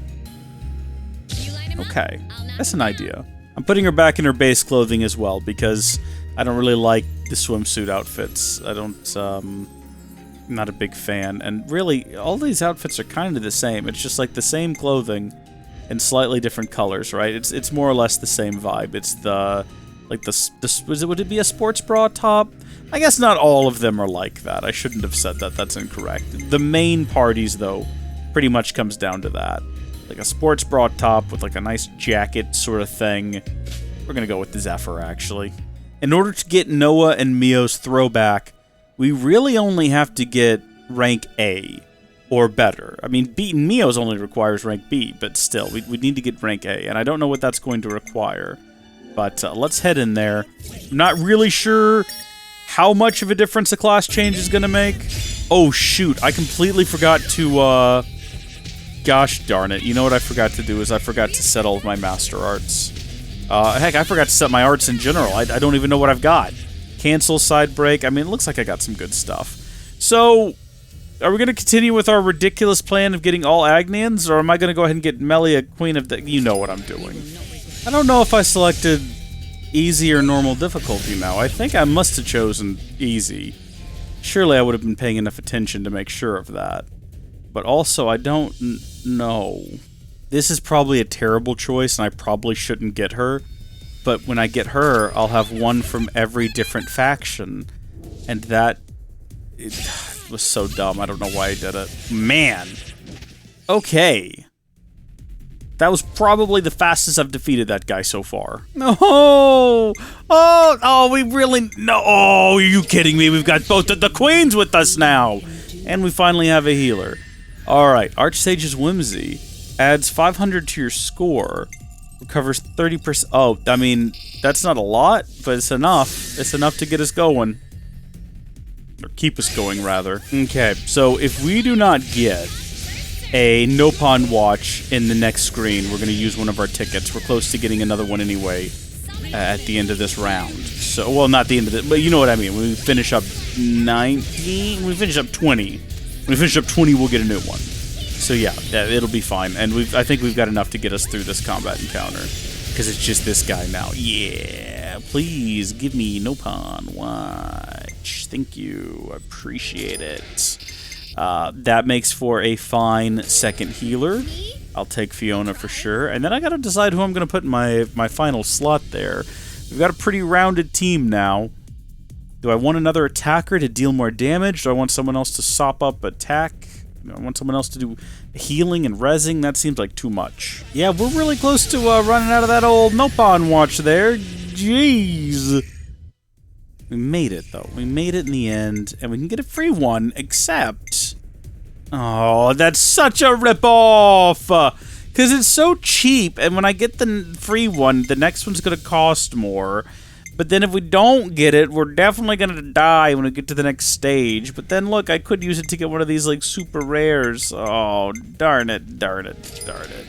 Speaker 1: Okay, that's an idea. I'm putting her back in her base clothing as well, because I don't really like the swimsuit outfits. I'm not a big fan. And really, all these outfits are kind of the same. It's just like the same clothing in slightly different colors, right? It's more or less the same vibe. It's would it be a sports bra top? I guess not all of them are like that. I shouldn't have said that. That's incorrect. The main parties, though, pretty much comes down to that. Like a sports bra top with like a nice jacket sort of thing. We're gonna go with the Zephyr, actually. In order to get Noah and Mio's throwback, we really only have to get rank A or better. I mean, beating Mio's only requires rank B, but still, we need to get rank A, and I don't know what that's going to require. But let's head in there. I'm not really sure how much of a difference a class change is going to make. Oh, shoot. I completely forgot to, gosh darn it. You know what I forgot to do is I forgot to set all of my master arts. Heck, I forgot to set my arts in general. I don't even know what I've got. Cancel, side break. I mean, it looks like I got some good stuff. So, are we going to continue with our ridiculous plan of getting all Agnians, or am I going to go ahead and get Melia Queen of the... You know what I'm doing. I don't know if I selected easy or normal difficulty now. I think I must have chosen easy. Surely I would have been paying enough attention to make sure of that. But also, I don't know. This is probably a terrible choice, and I probably shouldn't get her. But when I get her, I'll have one from every different faction. And that... It was so dumb. I don't know why I did it. Man! Okay. That was probably the fastest I've defeated that guy so far. Oh, we really... No, oh, are you kidding me? We've got both of the queens with us now! And we finally have a healer. Alright, Archsage's Whimsy adds 500 to your score. Recovers 30%. Oh, I mean, that's not a lot, but it's enough. It's enough to get us going. Or keep us going, rather. Okay, so if we do not get a Nopon watch in the next screen, we're going to use one of our tickets. We're close to getting another one anyway at the end of this round. So, well, not the end of it, but you know what I mean. When we finish up 19, when we finish up 20. When we finish up 20, we'll get a new one. So yeah, it'll be fine. And I think we've got enough to get us through this combat encounter. Because it's just this guy now. Yeah, please give me Nopon watch. Thank you. I appreciate it. That makes for a fine second healer. I'll take Fiona for sure. And then I gotta decide who I'm gonna put in my final slot there. We've got a pretty rounded team now. Do I want another attacker to deal more damage? Do I want someone else to sop up attack? Do I want someone else to do healing and rezzing? That seems like too much. Yeah, we're really close to running out of that old Nopon watch there. Jeez. We made it, though. We made it in the end, and we can get a free one, except... Oh, that's such a ripoff! Because it's so cheap, and when I get the free one, the next one's going to cost more. But then if we don't get it, we're definitely going to die when we get to the next stage. But then, look, I could use it to get one of these, like, super rares. Oh, darn it, darn it, darn it.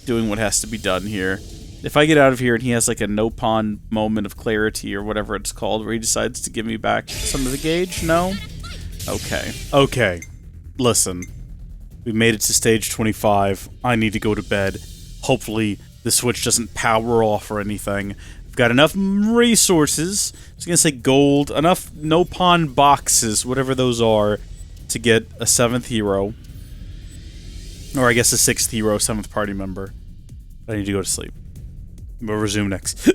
Speaker 1: Doing what has to be done here. If I get out of here and he has, like, a Nopon moment of clarity or whatever it's called, where he decides to give me back some of the gauge, no? Okay. Okay. Listen. We made it to stage 25. I need to go to bed. Hopefully, the Switch doesn't power off or anything. We've got enough resources, I was going to say gold, enough Nopon boxes, whatever those are, to get a 7th hero. Or I guess a 6th hero, 7th party member. I need to go to sleep. We'll resume next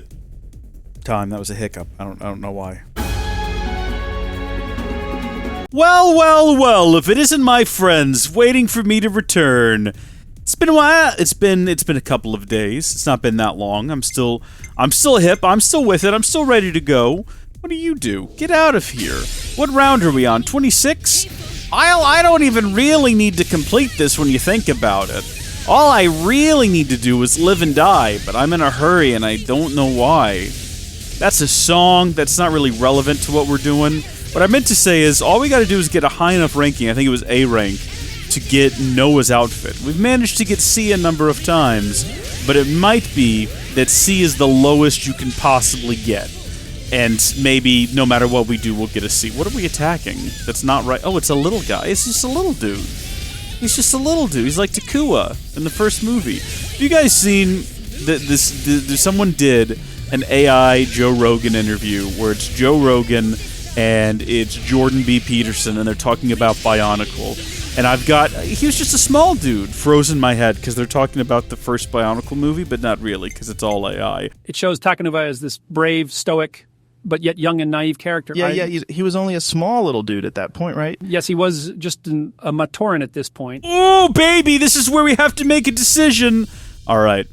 Speaker 1: time. That was a hiccup. I don't know why. Well, well, well, if it isn't my friends waiting for me to return. It's been a while. It's been a couple of days. It's not been that long. I'm still hip. I'm still with it. I'm still ready to go. What do you do? Get out of here. What round are we on? 26? I don't even really need to complete this when you think about it. All I really need to do is live and die, but I'm in a hurry and I don't know why. That's a song that's not really relevant to what we're doing. What I meant to say is all we gotta do is get a high enough ranking, I think it was A rank, to get Noah's outfit. We've managed to get C a number of times, but it might be that C is the lowest you can possibly get. And maybe no matter what we do, we'll get a C. What are we attacking? That's not right. Oh, it's a little guy. It's just a little dude. He's just a little dude. He's like Takua in the first movie. Have you guys seen someone did an AI Joe Rogan interview where it's Joe Rogan and it's Jordan B. Peterson and they're talking about Bionicle. And he was just a small dude, froze in my head because they're talking about the first Bionicle movie, but not really because it's all AI.
Speaker 8: It shows Takanuva as this brave, stoic but yet young and naive character.
Speaker 9: Yeah, he was only a small little dude at that point, right?
Speaker 8: Yes, he was just a Matoran at this point.
Speaker 1: Oh, baby, this is where we have to make a decision. All right.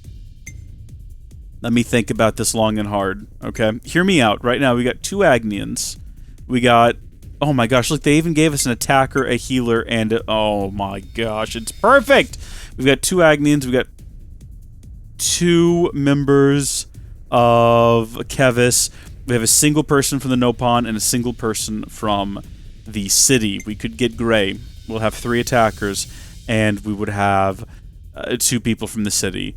Speaker 1: Let me think about this long and hard, okay? Hear me out. Right now, we got 2 Agnians. We got... Oh my gosh, look, they even gave us an attacker, a healer, and a... Oh my gosh, it's perfect! We've got 2 Agnians, we've got 2 members of Kevis. We have a single person from the Nopon and a single person from the city. We could get Gray. We'll have 3 attackers, and we would have 2 people from the city.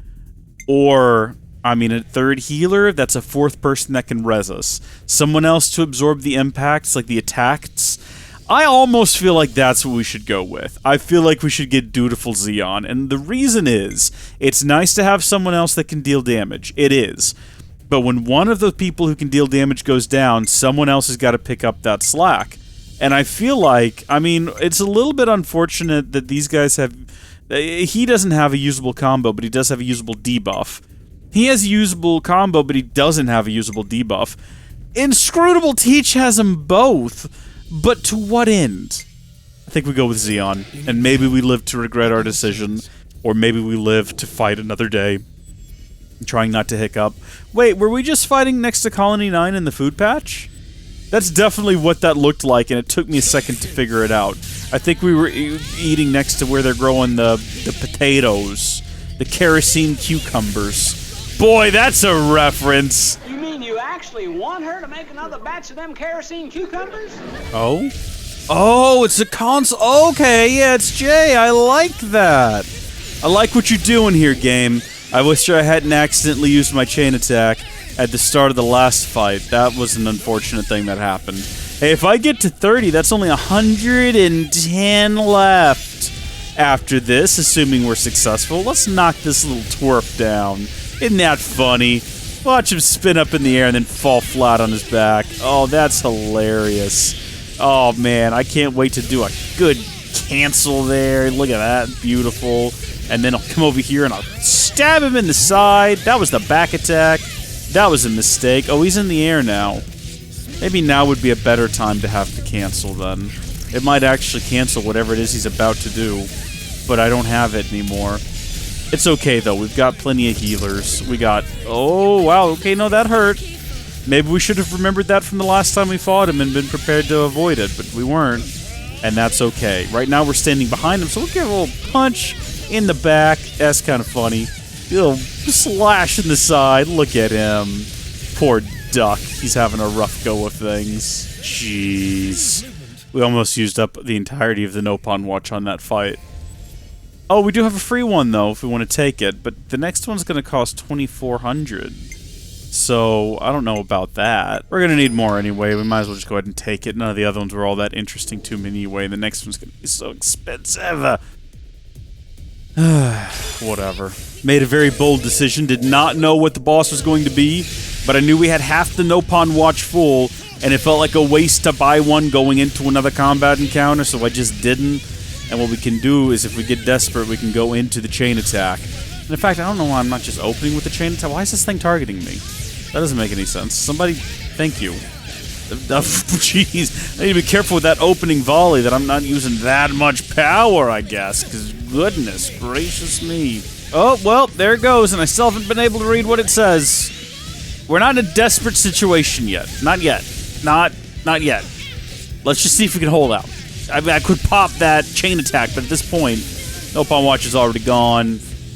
Speaker 1: Or... I mean, a 3rd healer, that's a 4th person that can res us. Someone else to absorb the impacts, like the attacks. I almost feel like that's what we should go with. I feel like we should get Dutiful Xeon. And the reason is, it's nice to have someone else that can deal damage. It is. But when one of the people who can deal damage goes down, someone else has got to pick up that slack. And I feel like, I mean, it's a little bit unfortunate that these guys have... He doesn't have a usable combo, but he does have a usable debuff. He has a usable combo, but he doesn't have a usable debuff. Inscrutable Teach has them both, but to what end? I think we go with Xeon, and maybe we live to regret our decision, or maybe we live to fight another day. Trying not to hiccup. Wait, were we just fighting next to Colony 9 in the food patch? That's definitely what that looked like, and it took me a second to figure it out. I think we were eating next to where they're growing the potatoes, the kerosene cucumbers. Boy, that's a reference.
Speaker 10: You mean you actually want her to make another batch of them kerosene cucumbers?
Speaker 1: Oh? Oh, it's a console. Okay, yeah, it's Jay. I like that. I like what you're doing here, game. I wish I hadn't accidentally used my chain attack at the start of the last fight. That was an unfortunate thing that happened. Hey, if I get to 30, that's only 110 left after this, assuming we're successful. Let's knock this little twerp down. Isn't that funny? Watch him spin up in the air and then fall flat on his back. Oh, that's hilarious. Oh, man, I can't wait to do a good cancel there. Look at that. Beautiful. And then I'll come over here and I'll stab him in the side. That was the back attack. That was a mistake. Oh, he's in the air now. Maybe now would be a better time to have the cancel then. It might actually cancel whatever it is he's about to do. But I don't have it anymore. It's okay, though. We've got plenty of healers. We got... Oh, wow. Okay, no, that hurt. Maybe we should have remembered that from the last time we fought him and been prepared to avoid it, but we weren't. And that's okay. Right now, we're standing behind him, so we'll give a little punch in the back. That's kind of funny. A little slash in the side. Look at him. Poor duck. He's having a rough go of things. Jeez. We almost used up the entirety of the Nopon Watch on that fight. Oh, we do have a free one, though, if we want to take it. But the next one's going to cost 2,400. So, I don't know about that. We're going to need more anyway. We might as well just go ahead and take it. None of the other ones were all that interesting to me anyway. The next one's going to be so expensive. Whatever. Made a very bold decision. Did not know what the boss was going to be. But I knew we had half the Nopon Watch full. And it felt like a waste to buy one going into another combat encounter. So I just didn't. And what we can do is, if we get desperate, we can go into the chain attack. And in fact, I don't know why I'm not just opening with the chain attack. Why is this thing targeting me? That doesn't make any sense. Somebody, thank you. Jeez, I need to be careful with that opening volley, that I'm not using that much power, I guess. Because goodness gracious me. Oh, well, there it goes, and I still haven't been able to read what it says. We're not in a desperate situation yet. Not yet. Not yet. Let's just see if we can hold out. I mean, I could pop that chain attack, but at this point, Nopon Watch is already gone.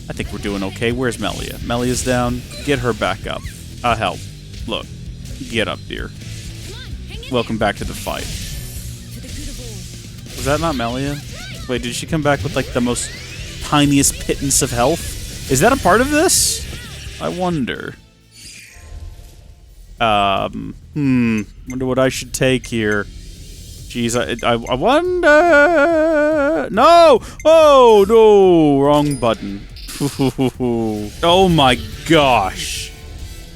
Speaker 1: I think we're doing okay. Where's Melia? Melia's down. Get her back up. Help. Look. Get up, dear. Welcome back to the fight. Was that not Melia? Wait, did she come back with, like, the most tiniest pittance of health? Is that a part of this? I wonder. Wonder what I should take here. Jeez, I wonder... No! Oh, no! Wrong button. Oh my gosh.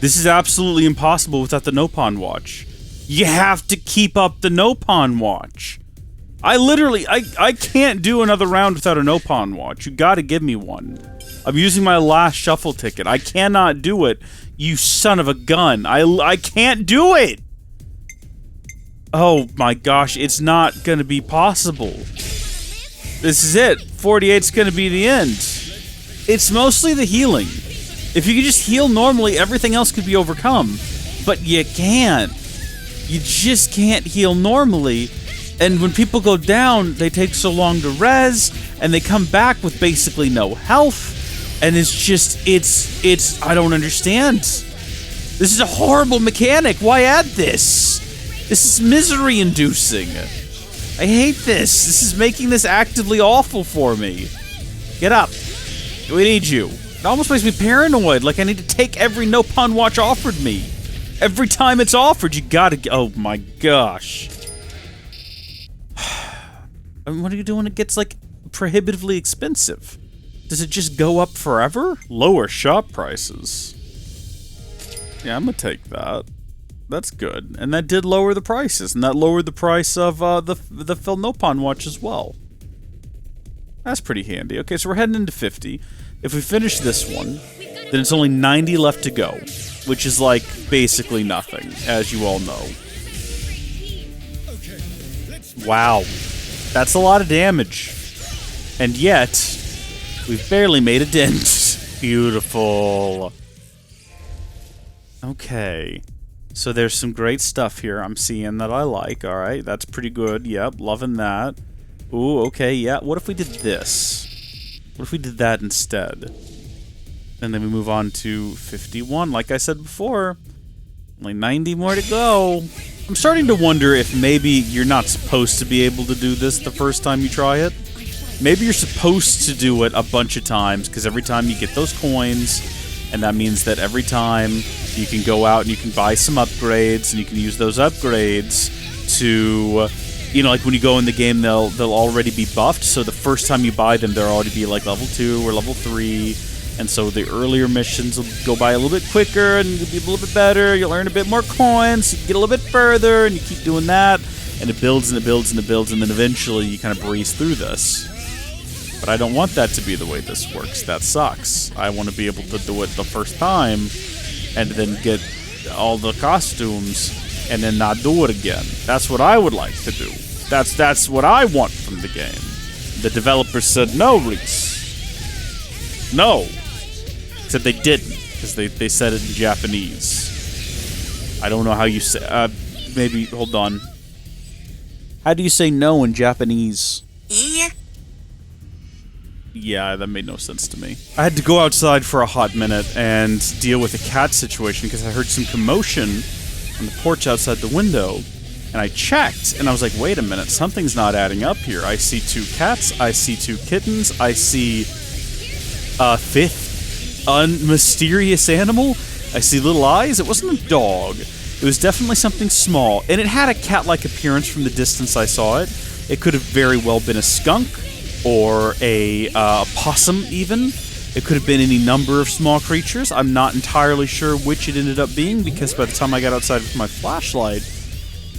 Speaker 1: This is absolutely impossible without the Nopon Watch. You have to keep up the Nopon Watch. I literally... I can't do another round without a Nopon Watch. You gotta give me one. I'm using my last shuffle ticket. I cannot do it, you son of a gun. I can't do it! Oh my gosh, it's not gonna be possible. This is it. 48's gonna be the end. It's mostly the healing. If you could just heal normally, everything else could be overcome. But you can't. You just can't heal normally. And when people go down, they take so long to res, and they come back with basically no health. And it's just, it's, I don't understand. This is a horrible mechanic. Why add this? This is misery-inducing. I hate this. This is making this actively awful for me. Get up. We need you. It almost makes me paranoid, like I need to take every no pawn watch offered me. Every time it's offered, you gotta... Oh my gosh. I mean, what do you do when it gets, like, prohibitively expensive? Does it just go up forever? Lower shop prices. Yeah, I'm gonna take that. That's good. And that did lower the prices, and that lowered the price of the Phil Nopon watch as well. That's pretty handy. Okay, so we're heading into 50. If we finish this one, then it's only 90 left to go, which is like basically nothing, as you all know. Wow. That's a lot of damage. And yet, we've barely made a dent. Beautiful. Okay. So there's some great stuff here I'm seeing that I like. Alright, that's pretty good. Yep, loving that. Ooh, okay, yeah. What if we did this? What if we did that instead? And then we move on to 51. Like I said before, only 90 more to go. I'm starting to wonder if maybe you're not supposed to be able to do this the first time you try it. Maybe you're supposed to do it a bunch of times, because every time you get those coins, and that means that every time you can go out and you can buy some upgrades, and you can use those upgrades to, you know, like when you go in the game, they'll already be buffed, so the first time you buy them, they'll already be like level 2 or level 3, and so the earlier missions will go by a little bit quicker, and you'll be a little bit better, you'll earn a bit more coins, you can get a little bit further, and you keep doing that, and it builds and it builds and it builds, and then eventually you kind of breeze through this. But I don't want that to be the way this works. That sucks. I want to be able to do it the first time, and then get all the costumes, and then not do it again. That's what I would like to do. That's what I want from the game. The developers said, no, Reese. No. Except they didn't, because they said it in Japanese. I don't know how you say... maybe, hold on. How do you say no in Japanese? Yeah, that made no sense to me. I had to go outside for a hot minute and deal with a cat situation because I heard some commotion on the porch outside the window. And I checked, and I was like, wait a minute, something's not adding up here. I see 2 cats, I see 2 kittens, I see a 5th mysterious animal. I see little eyes. It wasn't a dog. It was definitely something small. And it had a cat-like appearance from the distance I saw it. It could have very well been a skunk, or a possum, even. It could have been any number of small creatures. I'm not entirely sure which it ended up being, because by the time I got outside with my flashlight,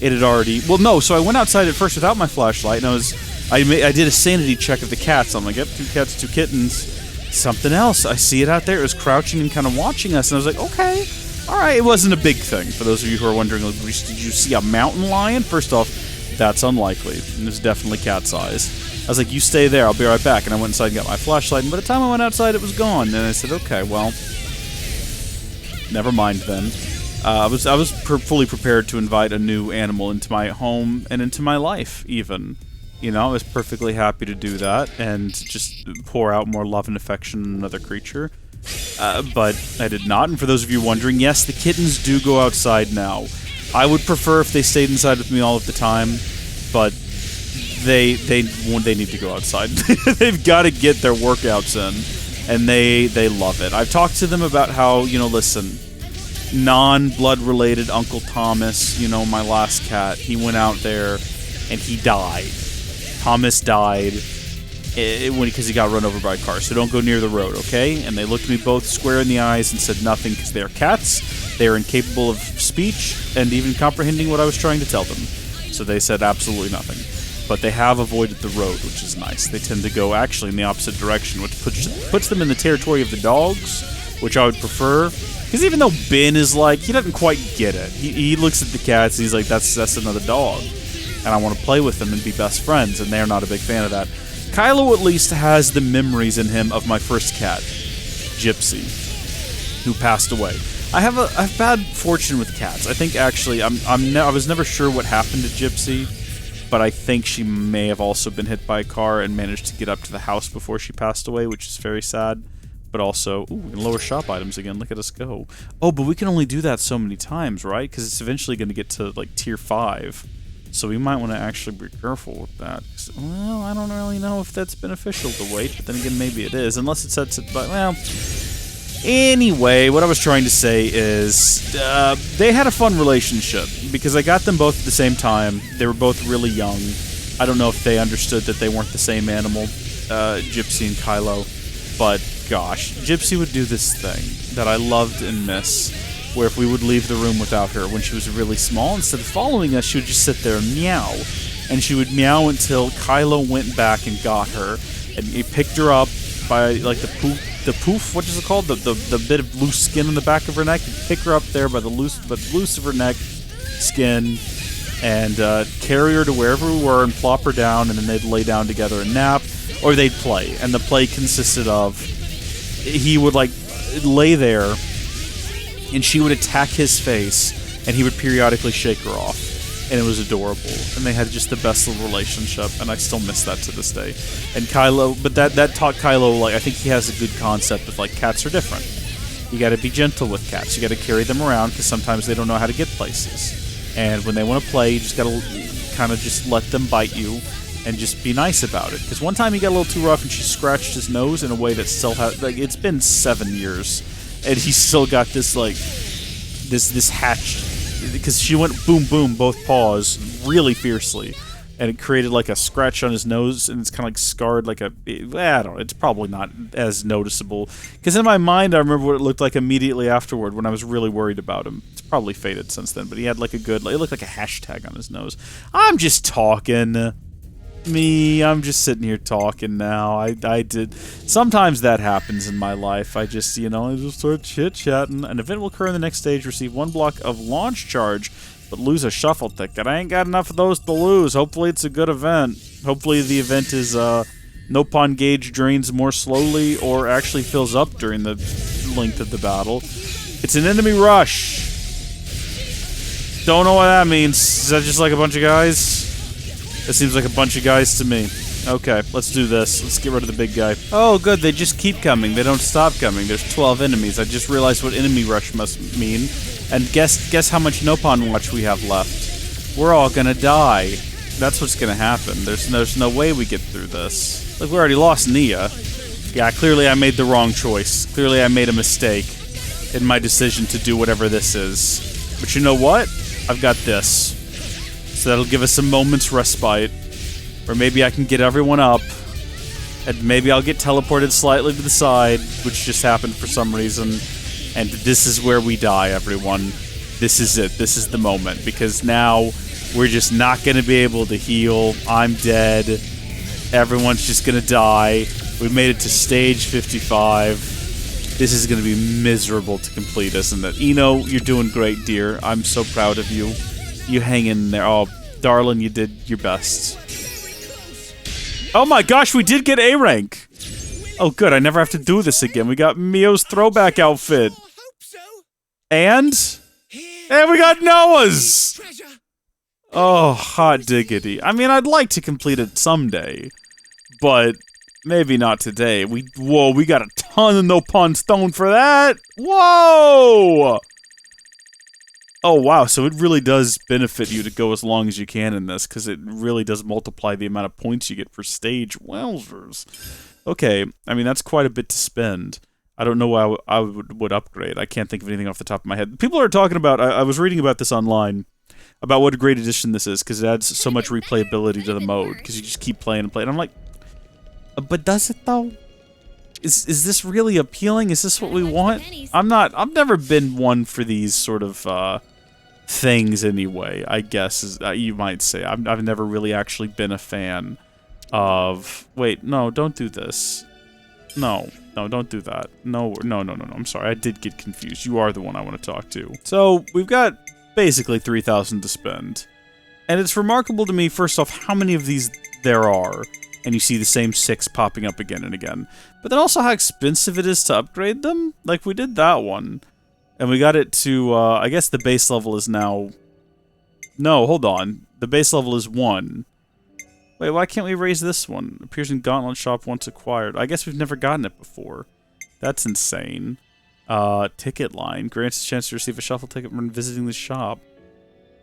Speaker 1: it had already... Well, no, so I went outside at first without my flashlight, and I did a sanity check of the cats. I'm like, yep, 2 cats, 2 kittens. Something else. I see it out there. It was crouching and kind of watching us, and I was like, okay, all right. It wasn't a big thing. For those of you who are wondering, like, did you see a mountain lion? First off, that's unlikely. It was definitely cat-sized. I was like, you stay there, I'll be right back. And I went inside and got my flashlight, and by the time I went outside, it was gone. And I said, okay, well, never mind then. I was fully prepared to invite a new animal into my home and into my life, even. You know, I was perfectly happy to do that and just pour out more love and affection on another creature. But I did not, and for those of you wondering, yes, the kittens do go outside now. I would prefer if they stayed inside with me all of the time, but they need to go outside. They've got to get their workouts in, and they love it. I've talked to them about how, you know, listen, non-blood related Uncle Thomas, you know, my last cat, he went out there and he died. Thomas died because he got run over by a car, so don't go near the road, okay? And they looked me both square in the eyes and said nothing, because they are cats, they are incapable of speech and even comprehending what I was trying to tell them. So they said absolutely nothing. But they have avoided the road, which is nice. They tend to go actually in the opposite direction, which puts them in the territory of the dogs, which I would prefer, Because even though Ben is like, he doesn't quite get it. He looks at the cats and he's like, that's another dog. And I want to play with them and be best friends, and they're not a big fan of that. Kylo at least has the memories in him of my first cat, Gypsy, who passed away. I have bad fortune with cats. I think actually, I was never sure what happened to Gypsy, but I think she may have also been hit by a car and managed to get up to the house before she passed away, which is very sad. But also, ooh, we can lower shop items again. Look at us go. Oh, but we can only do that so many times, right? Because it's eventually going to get to, like, tier 5. So we might want to actually be careful with that. Well, I don't really know if that's beneficial to wait, but then again, maybe it is. Unless it sets it by, well... Anyway, what I was trying to say is, they had a fun relationship, because I got them both at the same time. They were both really young. I don't know if they understood that they weren't the same animal, Gypsy and Kylo, but gosh, Gypsy would do this thing that I loved and miss, where if we would leave the room without her when she was really small, instead of following us, she would just sit there and meow. And she would meow until Kylo went back and got her, and he picked her up by, like, the poof, what is it called? The bit of loose skin on the back of her neck. He'd pick her up there by the loose of her neck skin, and carry her to wherever we were and plop her down, and then they'd lay down together and nap, or they'd play. And the play consisted of, he would, like, lay there, and she would attack his face, and he would periodically shake her off. And it was adorable. And they had just the best little relationship, and I still miss that to this day. And Kylo, but that taught Kylo, like, I think he has a good concept of, like, cats are different. You gotta be gentle with cats. You gotta carry them around, because sometimes they don't know how to get places. And when they want to play, you just gotta kind of just let them bite you, and just be nice about it. Because one time he got a little too rough, and she scratched his nose in a way that still has, like, it's been 7 years, and he's still got this, like, this hatched, because she went boom boom both paws really fiercely, and it created like a scratch on his nose, and it's kind of like scarred, like a, I don't know, it's probably not as noticeable, because in my mind I remember what it looked like immediately afterward when I was really worried about him. It's probably faded since then, but he had like a good, like, it looked like a hashtag on his nose. I'm just talking. I'm just sitting here talking now. I did. Sometimes that happens in my life. I just, I just start chit-chatting. An event will occur in the next stage. Receive 1 block of launch charge, but lose a shuffle ticket. I ain't got enough of those to lose. Hopefully it's a good event. Hopefully the event is, no pawn gauge drains more slowly or actually fills up during the length of the battle. It's an enemy rush. Don't know what that means. Is that just like a bunch of guys? It seems like a bunch of guys to me. Okay, let's do this. Let's get rid of the big guy. Oh, good. They just keep coming. They don't stop coming. There's 12 enemies. I just realized what enemy rush must mean. And guess how much no-pawn watch we have left. We're all gonna die. That's what's gonna happen. There's no way we get through this. Look, we already lost Nia. Yeah, clearly I made the wrong choice. Clearly I made a mistake in my decision to do whatever this is. But you know what? I've got this. So that'll give us some moments respite, or maybe I can get everyone up, and maybe I'll get teleported slightly to the side, which just happened for some reason, and this is where we die, everyone. This is it. This is the moment, because now we're just not going to be able to heal. I'm dead. Everyone's just going to die. We made it to stage 55. This is going to be miserable to complete, isn't it? Eno, you're doing great, dear. I'm so proud of you. You hang in there. Oh, darling, you did your best. Oh my gosh, we did get A rank. Oh, good. I never have to do this again. We got Mio's throwback outfit. And we got Noah's. Oh, hot diggity. I mean, I'd like to complete it someday, but maybe not today. Whoa, we got a ton of no-pawn stone for that. Whoa. Oh, wow, so it really does benefit you to go as long as you can in this, because it really does multiply the amount of points you get per stage. Wowzers. Okay, I mean, that's quite a bit to spend. I don't know why I would upgrade. I can't think of anything off the top of my head. People are talking about, I was reading about this online, about what a great addition this is, because it adds so much replayability to the mode, because you just keep playing and playing. I'm like, but does it, though? Is this really appealing? Is this what we want? I've never been one for these sort of, things anyway, I guess, you might say. I've never really actually been a fan of... Wait, no, don't do this. No, don't do that. No, I'm sorry. I did get confused. You are the one I want to talk to. So, we've got basically 3,000 to spend. And it's remarkable to me, first off, how many of these there are. And you see the same 6 popping up again and again. But then also how expensive it is to upgrade them. Like, we did that one. And we got it to, I guess the base level is now... No, hold on. The base level is 1. Wait, why can't we raise this one? Appears in Gauntlet shop once acquired. I guess we've never gotten it before. That's insane. Ticket line. Grants a chance to receive a shuffle ticket when visiting the shop.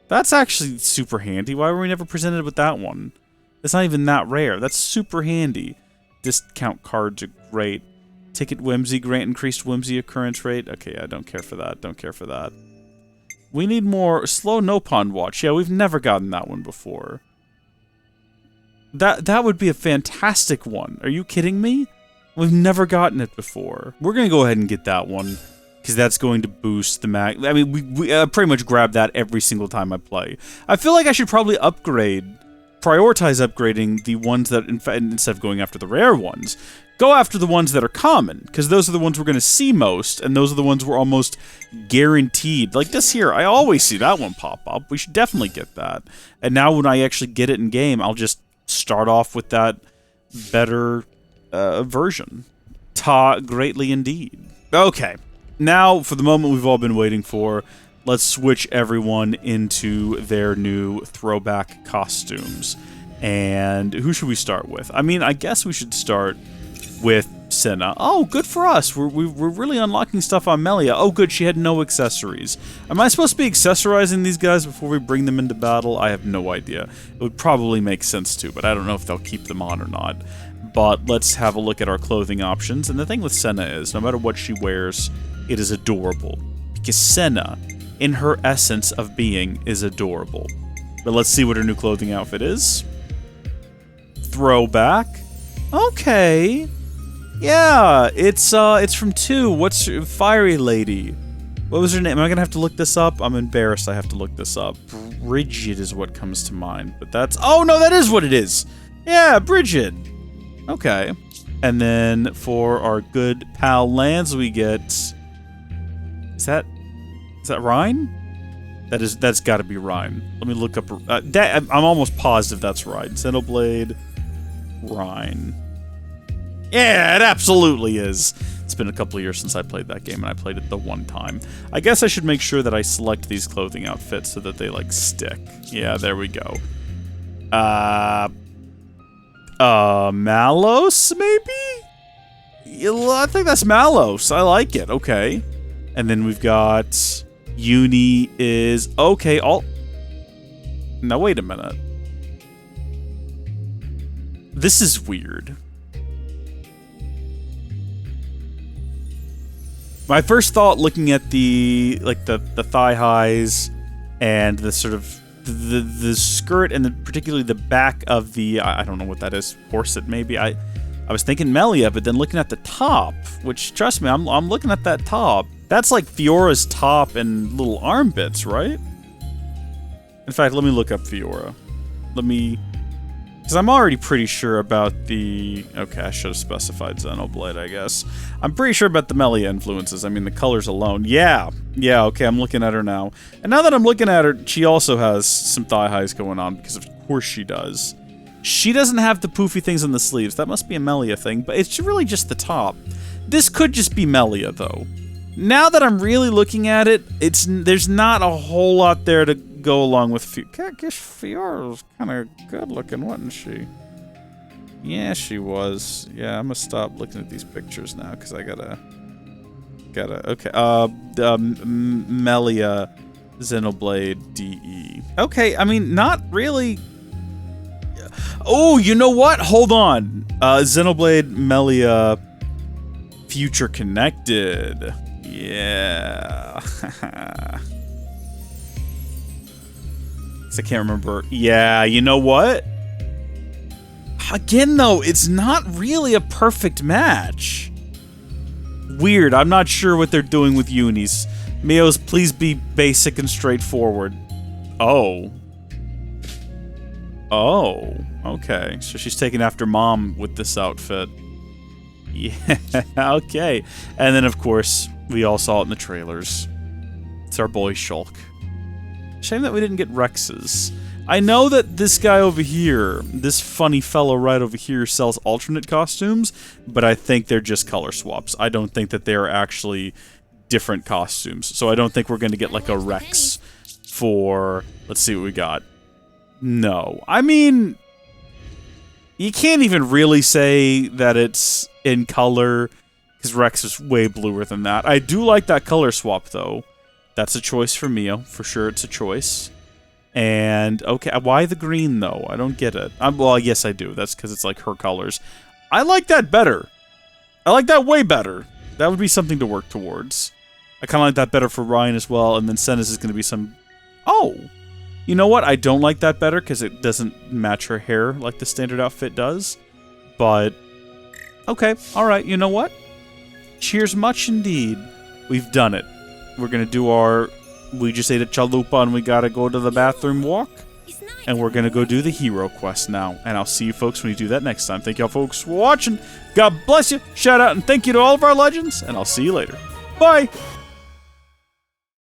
Speaker 1: That's actually super handy. Why were we never presented with that one? It's not even that rare. That's super handy. Discount cards are great. Ticket whimsy. Grant increased whimsy occurrence rate. Okay, I don't care for that. Don't care for that. We need more. Slow no pond watch. Yeah, we've never gotten that one before. That would be a fantastic one. Are you kidding me? We've never gotten it before. We're going to go ahead and get that one, because that's going to boost the mag. I mean, we pretty much grab that every single time I play. I feel like I should probably prioritize upgrading the ones that, instead of going after the rare ones, go after the ones that are common, because those are the ones we're going to see most, and those are the ones we're almost guaranteed. Like this here, I always see that one pop up. We should definitely get that. And now when I actually get it in game, I'll just start off with that better version. Greatly indeed. Okay, now for the moment we've all been waiting for, let's switch everyone into their new throwback costumes. And who should we start with? I mean, I guess we should start with Senna. Oh, good for us. We're really unlocking stuff on Melia. Oh, good, she had no accessories. Am I supposed to be accessorizing these guys before we bring them into battle? I have no idea. It would probably make sense to, but I don't know if they'll keep them on or not. But let's have a look at our clothing options. And the thing with Senna is, no matter what she wears, it is adorable. Because Senna, in her essence of being, is adorable. But let's see what her new clothing outfit is. Throwback. Okay. Yeah, it's from 2. What's Fiery Lady? What was her name? Am I gonna have to look this up? I'm embarrassed I have to look this up. Bridget is what comes to mind, but that's... Oh, no, that is what it is! Yeah, Bridget! Okay. And then for our good pal Lance, we get... Is that Rhine? That's gotta be Rhine. Let me look up... I'm almost positive that's Rhine. Xenoblade... Rhine. Yeah, it absolutely is. It's been a couple of years since I played that game, and I played it the one time. I guess I should make sure that I select these clothing outfits so that they, like, stick. Yeah, there we go. Malos, maybe? Yeah, I think that's Malos. I like it. Okay. And then we've got... Uni is... Okay, Now, wait a minute. This is weird. My first thought, looking at the thigh highs and the sort of the skirt and particularly the back of the I don't know what that is, corset maybe. I was thinking Melia, but then looking at the top, which trust me, I'm looking at that top. That's like Fiora's top and little arm bits, right? In fact, let me look up Fiora. Because I'm already pretty sure about the... Okay, I should have specified Xenoblade, I guess. I'm pretty sure about the Melia influences. I mean, the colors alone. Yeah, okay, I'm looking at her now. And now that I'm looking at her, she also has some thigh highs going on, because of course she does. She doesn't have the poofy things on the sleeves. That must be a Melia thing, but it's really just the top. This could just be Melia, though. Now that I'm really looking at it, there's not a whole lot there to go along with Fiora. I guess Fiora was kind of good looking, wasn't she? Yeah, she was. Yeah, I'm gonna stop looking at these pictures now because I gotta. Okay. Melia, Xenoblade, DE. Okay, I mean, not really. Oh, you know what? Hold on. Xenoblade, Melia, Future Connected. Yeah. I can't remember. Yeah, you know what? Again, though, it's not really a perfect match. Weird. I'm not sure what they're doing with unis. Mios, please be basic and straightforward. Oh. Oh, okay. So she's taking after Mom with this outfit. Yeah, okay. And then, of course, we all saw it in the trailers. It's our boy Shulk. Shame that we didn't get Rex's. I know that this guy over here, this funny fellow right over here, sells alternate costumes, but I think they're just color swaps. I don't think that they're actually different costumes. So I don't think we're going to get like a Rex for... Let's see what we got. No. I mean... You can't even really say that it's in color, because Rex is way bluer than that. I do like that color swap, though. That's a choice for Mio. For sure, it's a choice. And, okay, why the green, though? I don't get it. Well, yes, I do. That's because it's, like, her colors. I like that better. I like that way better. That would be something to work towards. I kind of like that better for Ryan as well, and then Senna's is going to be some... Oh! You know what? I don't like that better because it doesn't match her hair like the standard outfit does. But, okay, alright, you know what? Cheers much indeed. We've done it. We're going to do our... We just ate a chalupa and we got to go to the bathroom walk. And we're going to go do the hero quest now. And I'll see you folks when we do that next time. Thank y'all folks for watching. God bless you. Shout out and thank you to all of our legends. And I'll see you later. Bye.